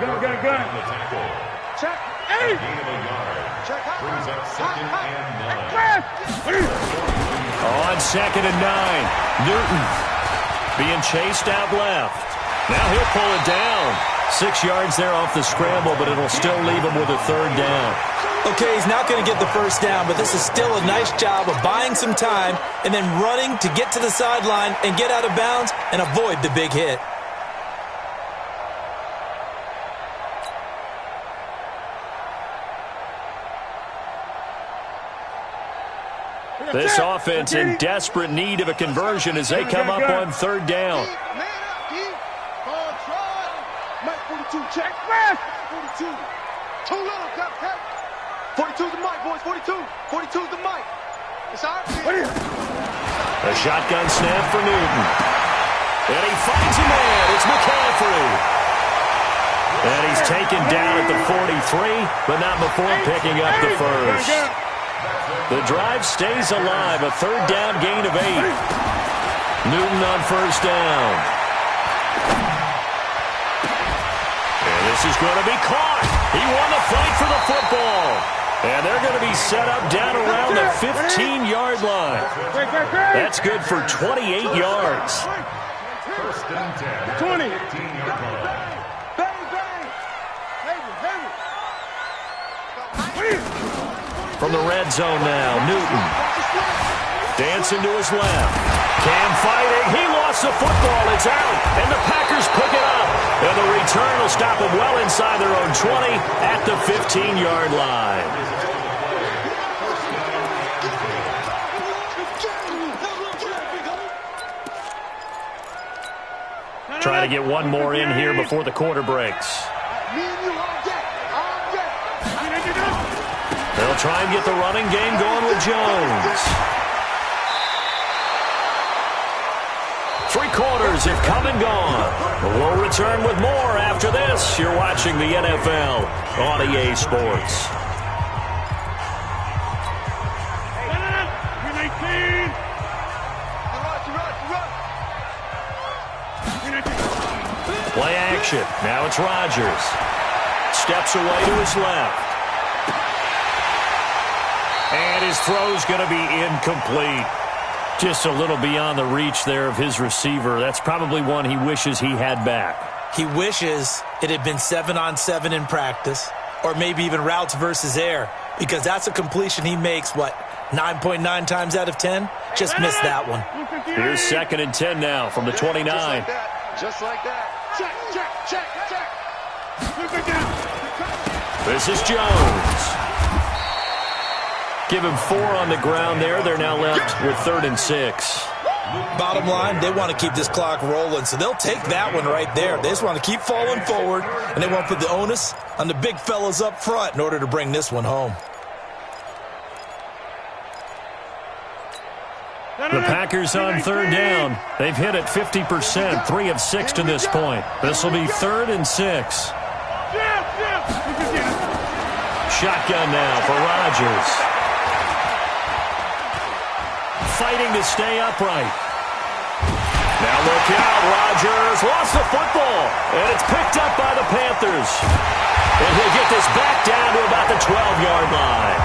Check. 8. Check. Brings up 2nd and 9. On 2nd and 9. Newton being chased out left. Now he'll pull it down. 6 yards there off the scramble, but it'll still leave him with a 3rd down. Okay, he's not going to get the first down, but this is still a nice job of buying some time and then running to get to the sideline and get out of bounds and avoid the big hit. This offense in desperate need of a conversion as they come up on 3rd down. Man up, D. On try. Mike 42. Check. 42. Too little, Captain. 42's the Mike, boys. 42. 42's the Mike. It's our team. A shotgun snap for Newton. And he finds a man. It's McCaffrey. And he's taken down at the 43, but not before picking up the first. The drive stays alive. A 3rd down gain of 8. Newton on first down. And this is going to be caught. He won the fight for the football. And they're going to be set up down around the 15-yard line. That's good for 28 yards. 1st and 10. 20. 15-yard line. Bang, bang. Heavy. From the red zone now, Newton. Dancing to his left. Cam fighting. He lost the football. It's out. And the Packers pick it up. And the return will stop them well inside their own 20 at the 15-yard line. Trying to get one more in here before the quarter breaks. They'll try and get the running game going with Jones. 3 quarters have come and gone. We'll return with more after this. You're watching the NFL on EA Sports. Play action. Now it's Rodgers. Steps away to his left. And his throw's going to be incomplete. Just a little beyond the reach there of his receiver. That's probably one he wishes he had back. He wishes it had been 7-on-7 in practice, or maybe even routes versus air, because that's a completion he makes, 9.9 times out of 10? Just missed that one. Here's 2nd and 10 now from the 29. Just like that. Check, check, check, check. This is Jones. Give him 4 on the ground there. They're now left with 3rd and 6. Bottom line, they want to keep this clock rolling, so they'll take that one right there. They just want to keep falling forward, and they want to put the onus on the big fellas up front in order to bring this one home. The Packers on 3rd down. They've hit it 50%, 3 of 6 to this point. This will be 3rd and 6. Shotgun now for Rodgers. Fighting to stay upright. Now look out, Rodgers lost the football, and it's picked up by the Panthers. And he'll get this back down to about the 12-yard line.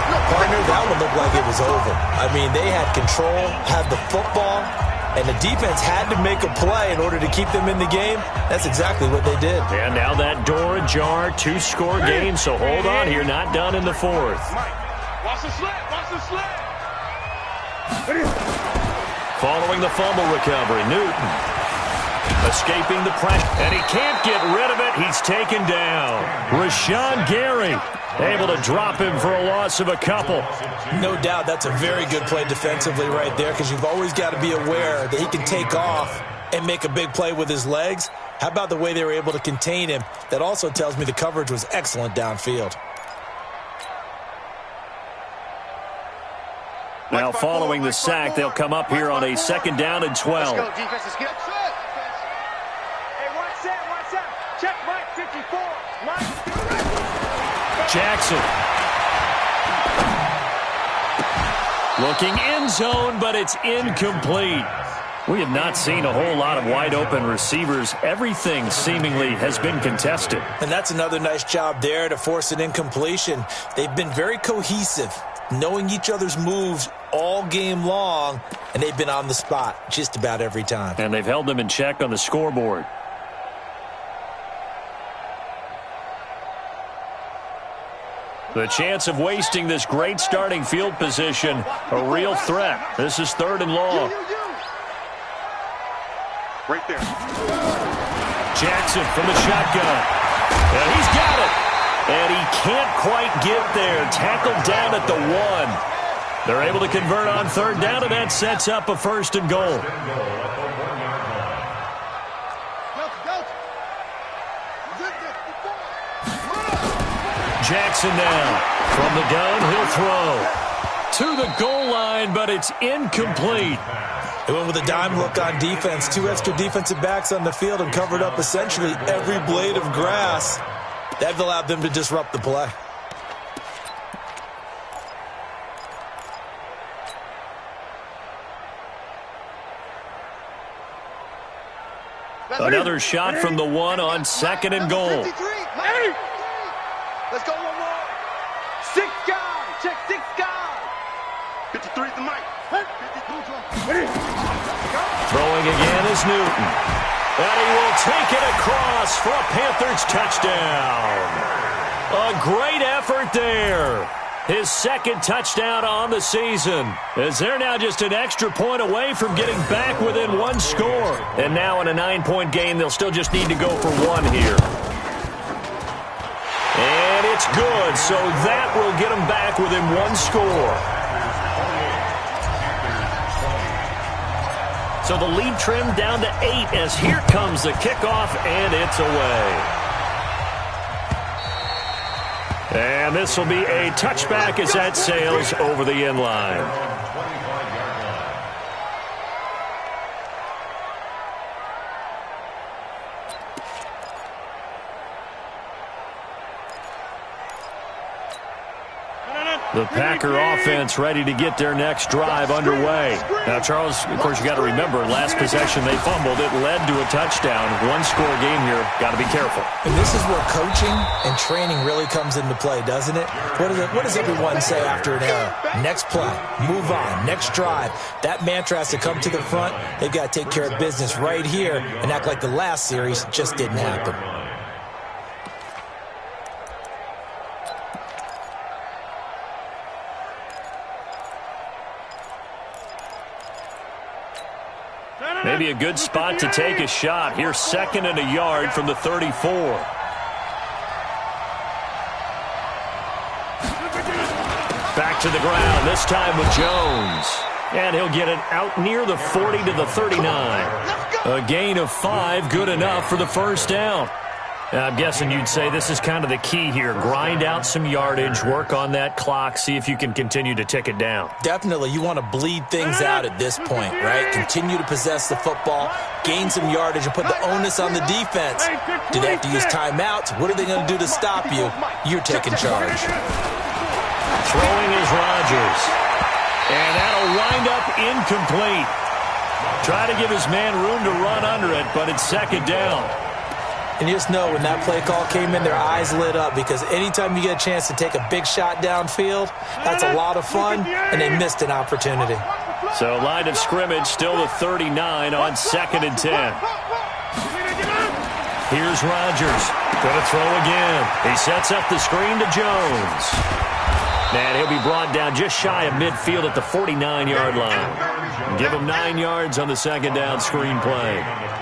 Partner, that one looked like it was over. I mean, they had control, had the football, and the defense had to make a play in order to keep them in the game. That's exactly what they did. And now that door ajar, 2-score game, so hold on here, not done in the 4th. Watch the slip, watch the slip. Following the fumble recovery, Newton escaping the pressure, and he can't get rid of it. He's taken down. Rashawn Gary able to drop him for a loss of a couple. No doubt that's a very good play defensively right there, because you've always got to be aware that he can take off and make a big play with his legs. How about the way they were able to contain him? That also tells me the coverage was excellent downfield. Now following the sack, they'll come up here on a 2nd down and 12. Let's go, defense. Let's get up. Hey, watch Watch out. Check Mike 54. Line. Jackson. Looking end zone, but it's incomplete. We have not seen a whole lot of wide-open receivers. Everything seemingly has been contested. And that's another nice job there to force an incompletion. They've been very cohesive, knowing each other's moves all game long, and they've been on the spot just about every time. And they've held them in check on the scoreboard. The chance of wasting this great starting field position, a real threat. This is 3rd and long. Right there. Jackson from the shotgun. And he's got it. And he can't quite get there. Tackled down at the 1. They're able to convert on 3rd down, and that sets up a 1st and goal. Jackson now. From the gun, he'll throw. To the goal line, but it's incomplete. They went with a dime look on defense. 2 extra defensive backs on the field and covered up essentially every blade of grass. That allowed them to disrupt the play. Another shot from the 1 on 2nd and goal. Let's go one more. 6 guys. Check 6 guys. 53 is the mic. Throwing again is Newton. And he will take it across for a Panthers touchdown. A great effort there. His 2nd touchdown on the season, as they're now just an extra point away from getting back within 1 score. And now in a 9-point game, they'll still just need to go for 1 here. And it's good, so that will get them back within 1 score. So the lead trimmed down to 8 as here comes the kickoff, and it's away. And this will be a touchback as that sails over the end line. The Packer offense ready to get their next drive underway. Now, Charles, of course, you got to remember, last possession they fumbled. It led to a touchdown. 1-score game here. Got to be careful. And this is where coaching and training really comes into play, doesn't it? What does everyone say after an error? Next play, move on, next drive. That mantra has to come to the front. They've got to take care of business right here and act like the last series just didn't happen. Maybe a good spot to take a shot. Here's 2nd and a yard from the 34. Back to the ground, this time with Jones. And he'll get it out near the 40 to the 39. A gain of 5, good enough for the 1st down. I'm guessing you'd say this is kind of the key here. Grind out some yardage, work on that clock, see if you can continue to tick it down. Definitely. You want to bleed things out at this point, right? Continue to possess the football, gain some yardage, and put the onus on the defense. Do they have to use timeouts? What are they going to do to stop you? You're taking charge. Throwing is Rodgers. And that'll wind up incomplete. Try to give his man room to run under it, but it's 2nd down. And you just know when that play call came in, their eyes lit up because anytime you get a chance to take a big shot downfield, that's a lot of fun, and they missed an opportunity. So line of scrimmage still the 39 on 2nd and 10. Here's Rodgers. Going to throw again. He sets up the screen to Jones. And he'll be brought down just shy of midfield at the 49-yard line. Give him 9 yards on the 2nd down screen play.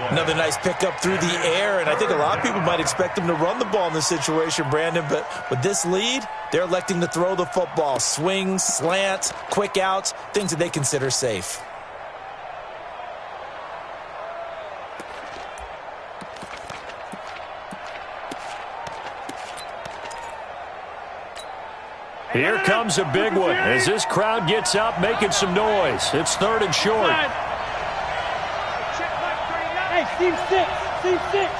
Another nice pickup through the air, and I think a lot of people might expect him to run the ball in this situation, Brandon, but with this lead, they're electing to throw the football. Swings, slants, quick outs, things that they consider safe. Here comes a big one as this crowd gets up making some noise. It's 3rd and short. Hey, Steve 6.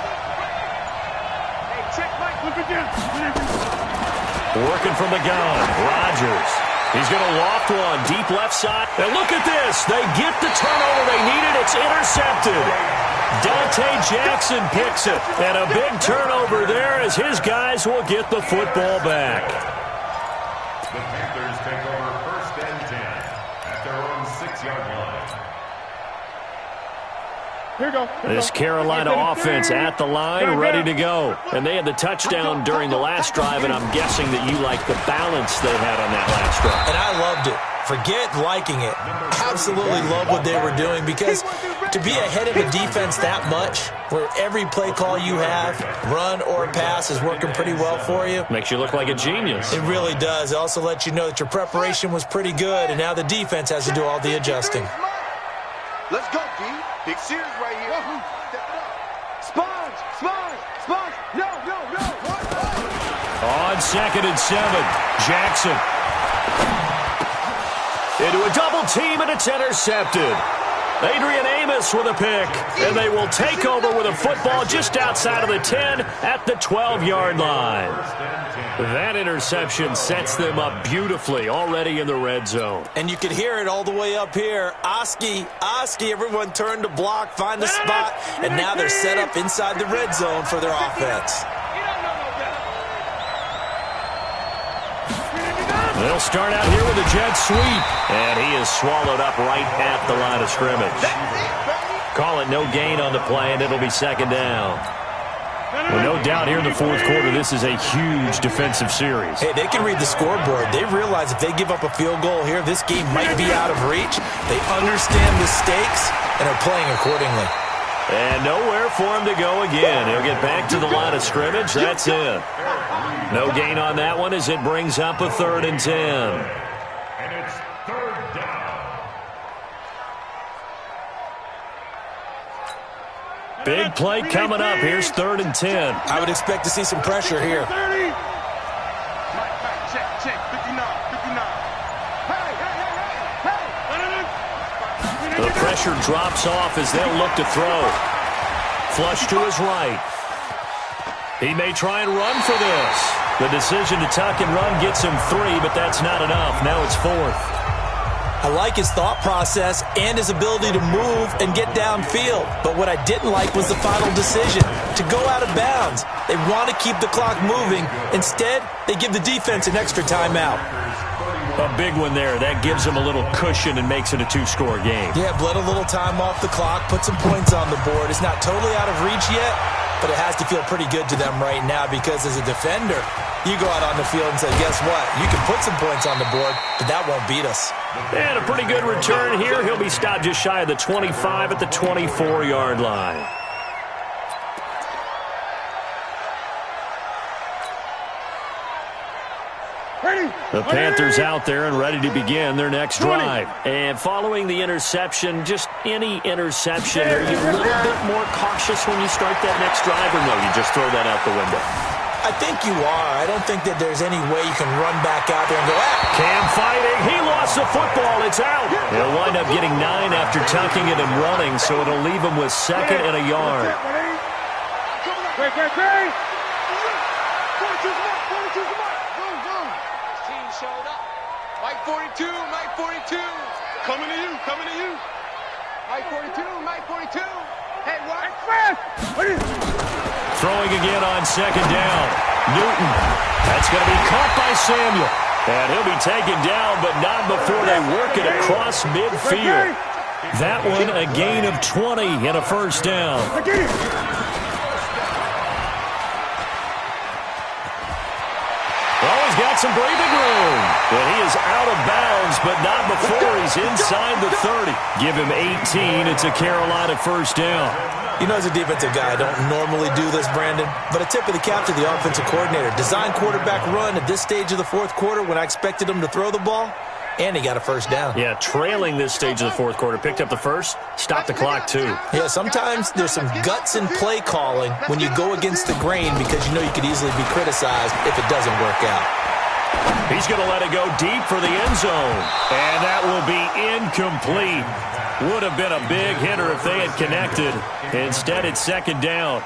Working from the gun, Rodgers. He's going to loft one, deep left side. And look at this. They get the turnover they needed. It's intercepted. Dante Jackson picks it. And a big turnover there as his guys will get the football back. The Panthers take over 1st and 10 at their own 6-yard line. This Carolina offense at the line, ready to go. And they had the touchdown during the last drive, and I'm guessing that you like the balance they had on that last drive. And I loved it. Forget liking it. Absolutely love what they were doing, because to be ahead of a defense that much, where every play call you have, run or pass, is working pretty well for you. Makes you look like a genius. It really does. It also lets you know that your preparation was pretty good, and now the defense has to do all the adjusting. Let's go, D. Big series right here. Step it up. Sponge. No. On 2nd and 7, Jackson. Into a double team, and it's intercepted. Adrian Amos with a pick, and they will take over with a football just outside of the 10 at the 12-yard line. That interception sets them up beautifully already in the red zone. And you could hear it all the way up here. Oski, everyone turned to block, find the spot, and now they're set up inside the red zone for their offense. They'll start out here with a jet sweep, and he is swallowed up right at the line of scrimmage. Call it no gain on the play, and it'll be 2nd down. Well, no doubt here in the 4th quarter, this is a huge defensive series. Hey, they can read the scoreboard. They realize if they give up a field goal here, this game might be out of reach. They understand the stakes and are playing accordingly. And nowhere for him to go again. He'll get back to the line of scrimmage. That's it. No gain on that one as it brings up a 3rd and 10. And it's 3rd down. Big play coming up. Here's 3rd and 10. I would expect to see some pressure here. Check. 59. The pressure drops off as they'll look to throw. Flush to his right. He may try and run for this. The decision to tuck and run gets him 3, but that's not enough. Now it's 4th. I like his thought process and his ability to move and get downfield. But what I didn't like was the final decision, to go out of bounds. They want to keep the clock moving. Instead, they give the defense an extra timeout. A big one there. That gives them a little cushion and makes it a 2-score game. Yeah, bled a little time off the clock, put some points on the board. It's not totally out of reach yet, but it has to feel pretty good to them right now, because as a defender, you go out on the field and say, guess what? You can put some points on the board, but that won't beat us. And a pretty good return here. He'll be stopped just shy of the 25 at the 24-yard line. The Panthers out there and ready to begin their next drive. And following the interception, just any interception, are you a little bit more cautious when you start that next drive, or no, you just throw that out the window? I think you are. I don't think that there's any way you can run back out there and go, Cam fighting. He lost the football. It's out. He'll wind up getting 9 after tucking it and running, so it'll leave him with 2nd and a yard. Great. 42's the mark. Team showed up. Mike 42. Coming to you. Mike 42. Hey, what? Throwing again on 2nd down. Newton. That's going to be caught by Samuel. And he'll be taken down, but not before they work it across midfield. That one a gain of 20 and a 1st down. He's got some breathing room. And he is out of bounds, but not before he's inside the 30. Give him 18. It's a Carolina 1st down. You know, as a defensive guy, I don't normally do this, Brandon, but a tip of the cap to the offensive coordinator. Design quarterback run at this stage of the 4th quarter when I expected him to throw the ball, and he got a 1st down. Yeah, trailing this stage of the 4th quarter. Picked up the 1st, stopped the clock, too. Yeah, sometimes there's some guts in play calling when you go against the grain, because you know you could easily be criticized if it doesn't work out. He's going to let it go deep for the end zone. And that will be incomplete. Would have been a big hitter if they had connected. Instead, it's 2nd down.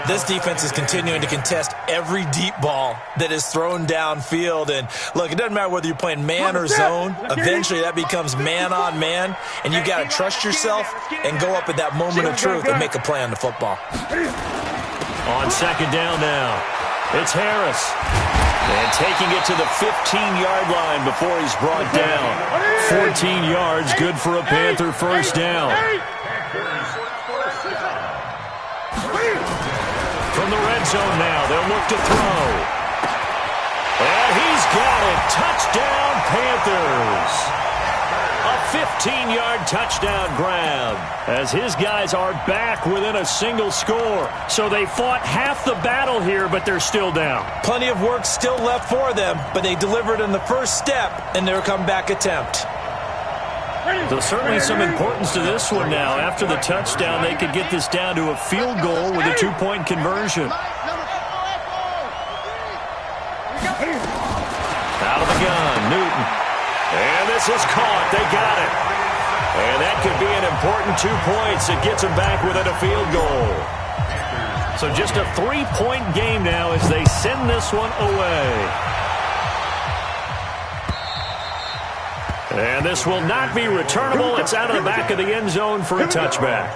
This defense is continuing to contest every deep ball that is thrown downfield. And, look, it doesn't matter whether you're playing man or zone. Eventually that becomes man on man, and you got to trust yourself and go up at that moment of truth and make a play on the football. On second down now, it's Harris. And taking it to the 15-yard line before he's brought down. 14 yards, good for a Panther first down. From the red zone now, they'll look to throw. And he's got it. Touchdown, Panthers. A 15-yard touchdown grab as his guys are back within a single score. So they fought half the battle here, but they're still down. Plenty of work still left for them, but they delivered in the first step in their comeback attempt. There's certainly some importance to this one now. After the touchdown, they could get this down to a field goal with a two-point conversion. Out of the gun, Newton. And this is caught. They got it. And that could be an important 2 points. It gets them back within a field goal. So just a 3-point game now as they send this one away. And this will not be returnable. It's out of the back of the end zone for a touchback.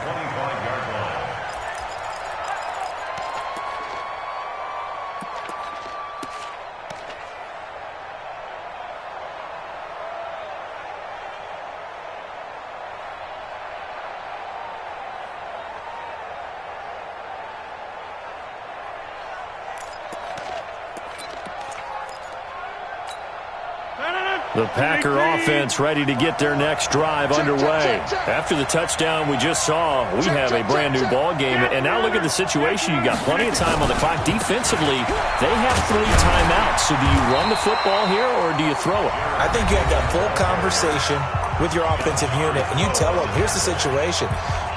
The Packer offense ready to get their next drive underway. After the touchdown we just saw, we have a brand-new ball game. And now look at the situation. You got plenty of time on the clock. Defensively, they have 3 timeouts. So do you run the football here or do you throw it? I think you have that full conversation with your offensive unit, and you tell them, here's the situation.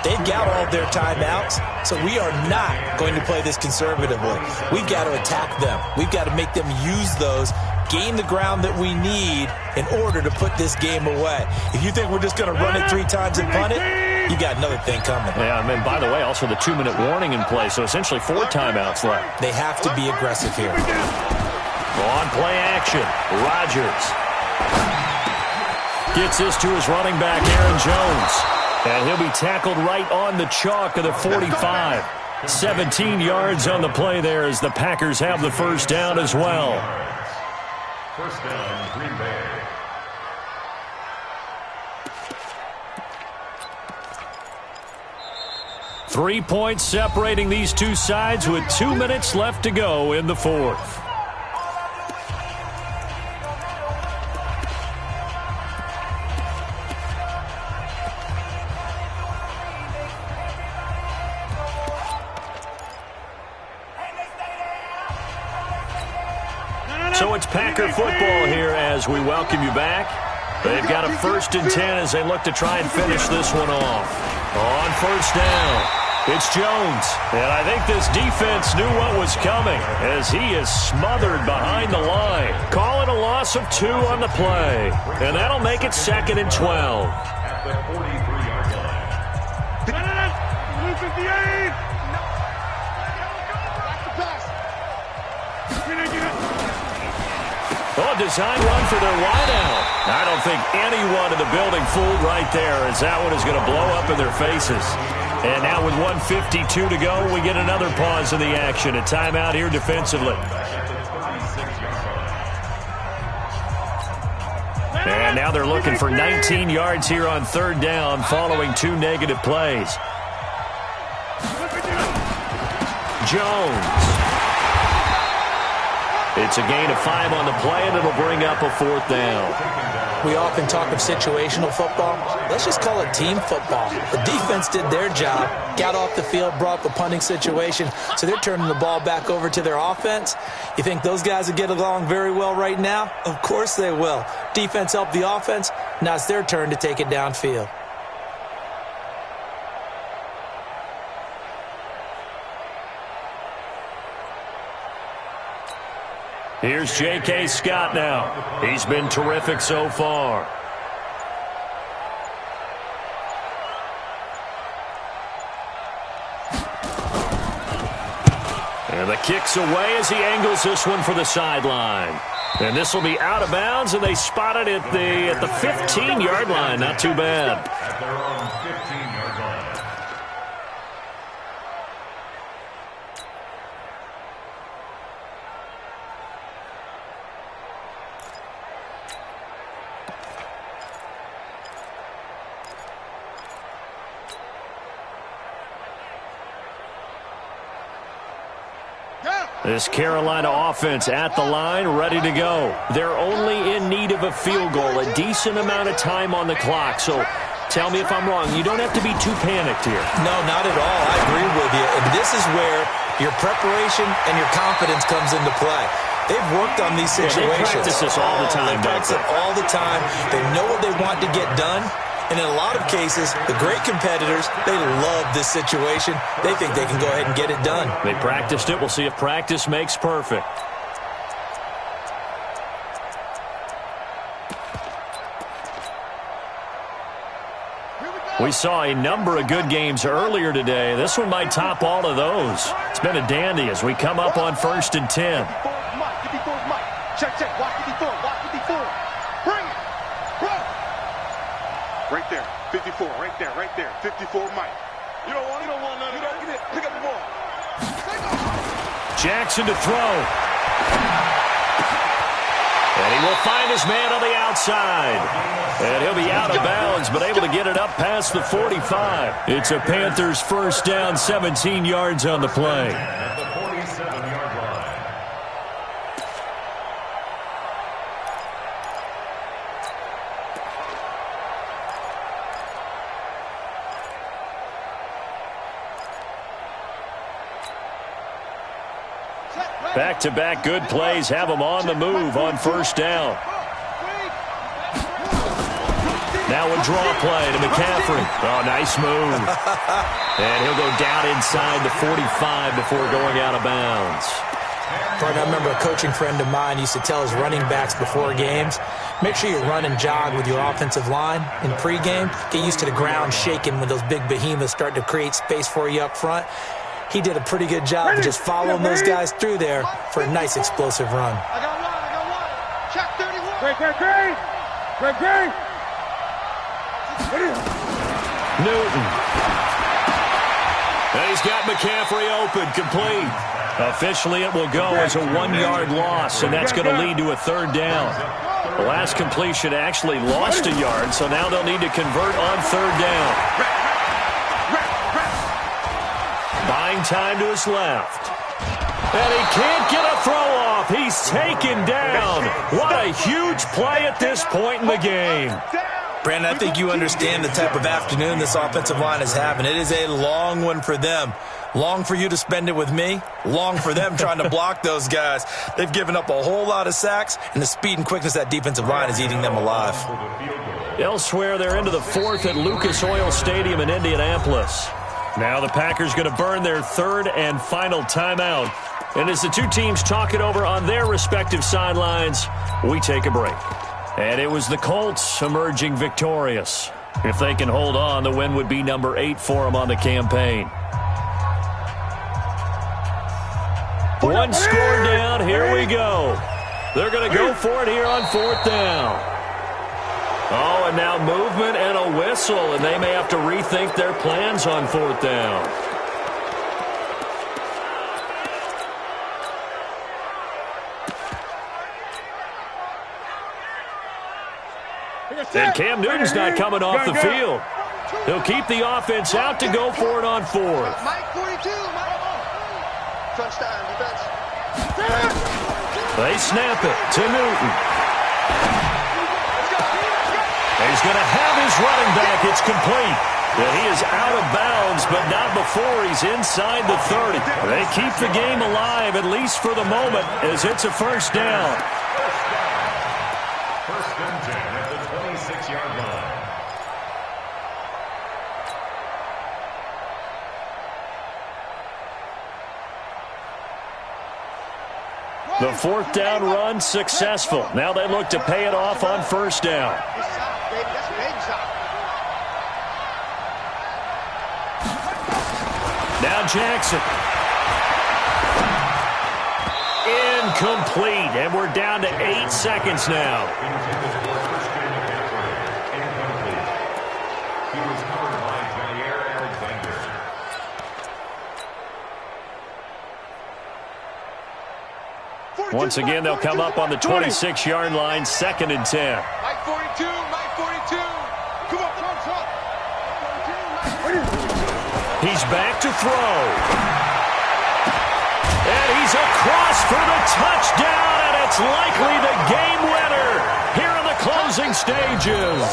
They've got all their timeouts, so we are not going to play this conservatively. We've got to attack them. We've got to make them use those, gain the ground that we need in order to put this game away. If you think we're just going to run it 3 times and punt it, you got another thing coming. Yeah, I mean, by the way, also the 2-minute warning in play, so essentially 4 timeouts left. They have to be aggressive here. On play action, Rodgers gets this to his running back, Aaron Jones. And he'll be tackled right on the chalk of the 45. 17 yards on the play there as the Packers have the first down as well. First down, Green Bay. Three points separating these two sides with 2 minutes left to go in the fourth. So it's Packer football here as we welcome you back. They've got a 1st and 10 as they look to try and finish this one off. On first down, it's Jones. And I think this defense knew what was coming as he is smothered behind the line. Call it a loss of 2 on the play. And that'll make it 2nd and 12. At the 43-yard line. 58. Oh, design run for their wideout. I don't think anyone in the building fooled right there as that one is going to blow up in their faces. And now with 1:52 to go, we get another pause in the action. A timeout here defensively. And now they're looking for 19 yards here on 3rd down following 2 negative plays. Jones. It's a gain of 5 on the play, and it'll bring up a 4th down. We often talk of situational football. Let's just call it team football. The defense did their job, got off the field, brought the punting situation, so they're turning the ball back over to their offense. You think those guys will get along very well right now? Of course they will. Defense helped the offense. Now it's their turn to take it downfield. Here's J.K. Scott now. He's been terrific so far. And the kick's away as he angles this one for the sideline. And this will be out of bounds, and they spot it at the 15-yard line. Not too bad. At their own 15-yard line. This Carolina offense at the line, ready to go. They're only in need of a field goal, a decent amount of time on the clock. So tell me if I'm wrong. You don't have to be too panicked here. No, not at all. I agree with you. And this is where your preparation and your confidence comes into play. They've worked on these situations. They practice this all the time. They practice it all the time. They know what they want to get done. And in a lot of cases, the great competitors, they love this situation. They think they can go ahead and get it done. They practiced it. We'll see if practice makes perfect. We saw a number of good games earlier today. This one might top all of those. It's been a dandy as we come up on 1st and 10. Check, check. Watch 54. Watch 54. Bring it. Bro. Right there. 54. Right there. Right there. 54, Mike. You don't want none of that. Get it. Pick up the ball. Jackson to throw. And he will find his man on the outside. And he'll be out of bounds, but able to get it up past the 45. It's a Panthers first down, 17 yards on the play. At the 47-yard line. Back-to-back good plays have them on the move on first down. Now a draw play to McCaffrey. Oh, nice move. And he'll go down inside the 45 before going out of bounds. I remember a coaching friend of mine used to tell his running backs before games, make sure you run and jog with your offensive line in pregame. Get used to the ground shaking when those big behemoths start to create space for you up front. He did a pretty good job of just following those guys through there for a nice explosive run. I got one. Check 31. Great. Newton. And he's got McCaffrey open, complete. Officially, it will go as a 1-yard loss, and that's going to lead to a third down. The last completion actually lost a yard, so now they'll need to convert on third down. Buying time to his left. And he can't get a throw off. He's taken down. What a huge play at this point in the game. Brandon, I think you understand the type of afternoon this offensive line is having. It is a long one for them. Long for you to spend it with me. Long for them trying to block those guys. They've given up a whole lot of sacks, and the speed and quickness of that defensive line is eating them alive. Elsewhere, they're into the fourth at Lucas Oil Stadium in Indianapolis. Now the Packers going to burn their third and final timeout. And as the two teams talk it over on their respective sidelines, we take a break. And it was the Colts emerging victorious. If they can hold on, the win would be number 8 for them on the campaign. One score down. Here we go. They're going to go for it here on fourth down. Oh, and now movement and a whistle, and they may have to rethink their plans on fourth down. And Cam Newton's not coming off the field. He'll keep the offense out to go for it on fourth. Mike 42, Mike. Touchdown, defense. They snap it to Newton. He's going to have his running back. It's complete. And he is out of bounds, but not before he's inside the 30. They keep the game alive, at least for the moment, as it's a first down. First and 10 at the 26-yard line. The fourth down run successful. Now they look to pay it off on first down. That's a big shot. Now Jackson. Incomplete, and we're down to 8 seconds now. Once again, they'll come up on the 26-yard line, 2nd and 10. Mike 42, Mike 42. Come on, come on, come on. He's back to throw. And he's across for the touchdown, and it's likely the game winner here in the closing stages.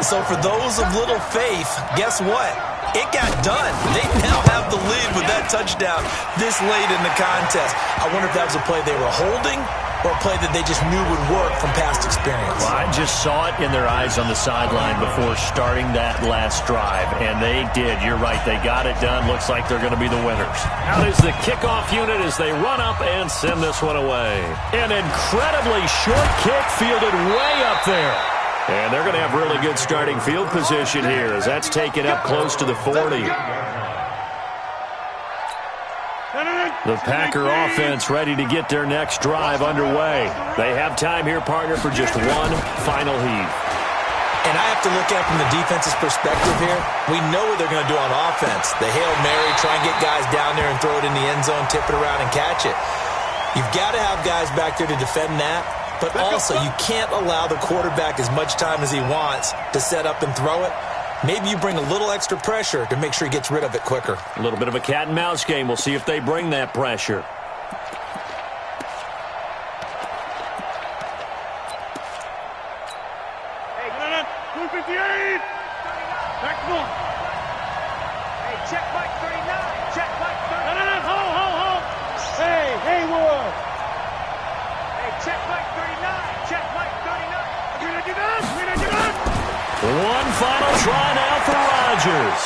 So for those of little faith, guess what? It got done. They now have the lead with that touchdown this late in the contest. I wonder if that was a play they were holding or a play that they just knew would work from past experience. Well, I just saw it in their eyes on the sideline before starting that last drive, and they did. You're right. They got it done. Looks like they're going to be the winners. Out is the kickoff unit as they run up and send this one away. An incredibly short kick fielded way up there. And they're going to have really good starting field position here as that's taken up close to the 40. The Packer offense ready to get their next drive underway. They have time here, partner, for just one final heave. And I have to look at it from the defense's perspective here. We know what they're going to do on offense. The Hail Mary, try and get guys down there and throw it in the end zone, tip it around and catch it. You've got to have guys back there to defend that. But also, you can't allow the quarterback as much time as he wants to set up and throw it. Maybe you bring a little extra pressure to make sure he gets rid of it quicker. A little bit of a cat and mouse game. We'll see if they bring that pressure. Hey, 258. Back to one. Hey, check Mike 39. Check Mike 39. No. Hold. Hey, Haywood. Check Mike 39. Check Mike 39. One final try now for Rodgers.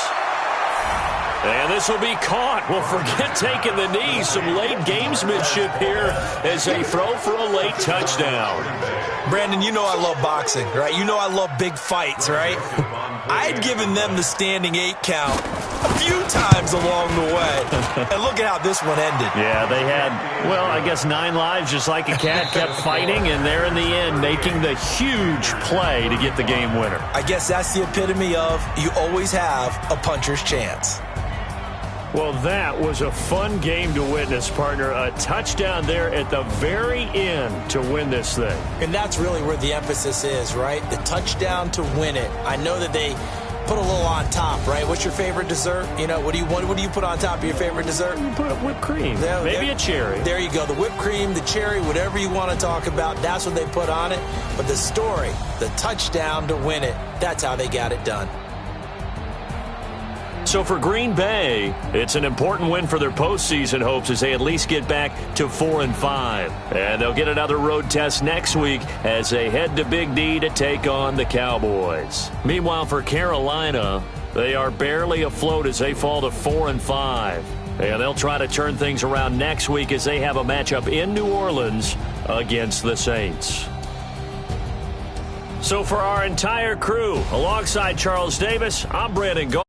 And this will be caught. Well, forget taking the knee. Some late gamesmanship here as they throw for a late touchdown. Brandon, you know I love boxing, right? You know I love big fights, right? I'd given them the standing 8 count a few times along the way. And look at how this one ended. Yeah, they had, well, I guess 9 lives, just like a cat, kept fighting, and they're in the end making the huge play to get the game winner. I guess that's the epitome of you always have a puncher's chance. Well, that was a fun game to witness, partner. A touchdown there at the very end to win this thing. And that's really where the emphasis is, right? The touchdown to win it. I know that they put a little on top, right? What's your favorite dessert? You know, what do you put on top of your favorite dessert? You put whipped cream. Maybe a cherry. There you go. The whipped cream, the cherry, whatever you want to talk about, that's what they put on it. But the story, the touchdown to win it, that's how they got it done. So for Green Bay, it's an important win for their postseason hopes as they at least get back to 4-5. And they'll get another road test next week as they head to Big D to take on the Cowboys. Meanwhile, for Carolina, they are barely afloat as they fall to 4-5. And they'll try to turn things around next week as they have a matchup in New Orleans against the Saints. So for our entire crew, alongside Charles Davis, I'm Brandon Gold.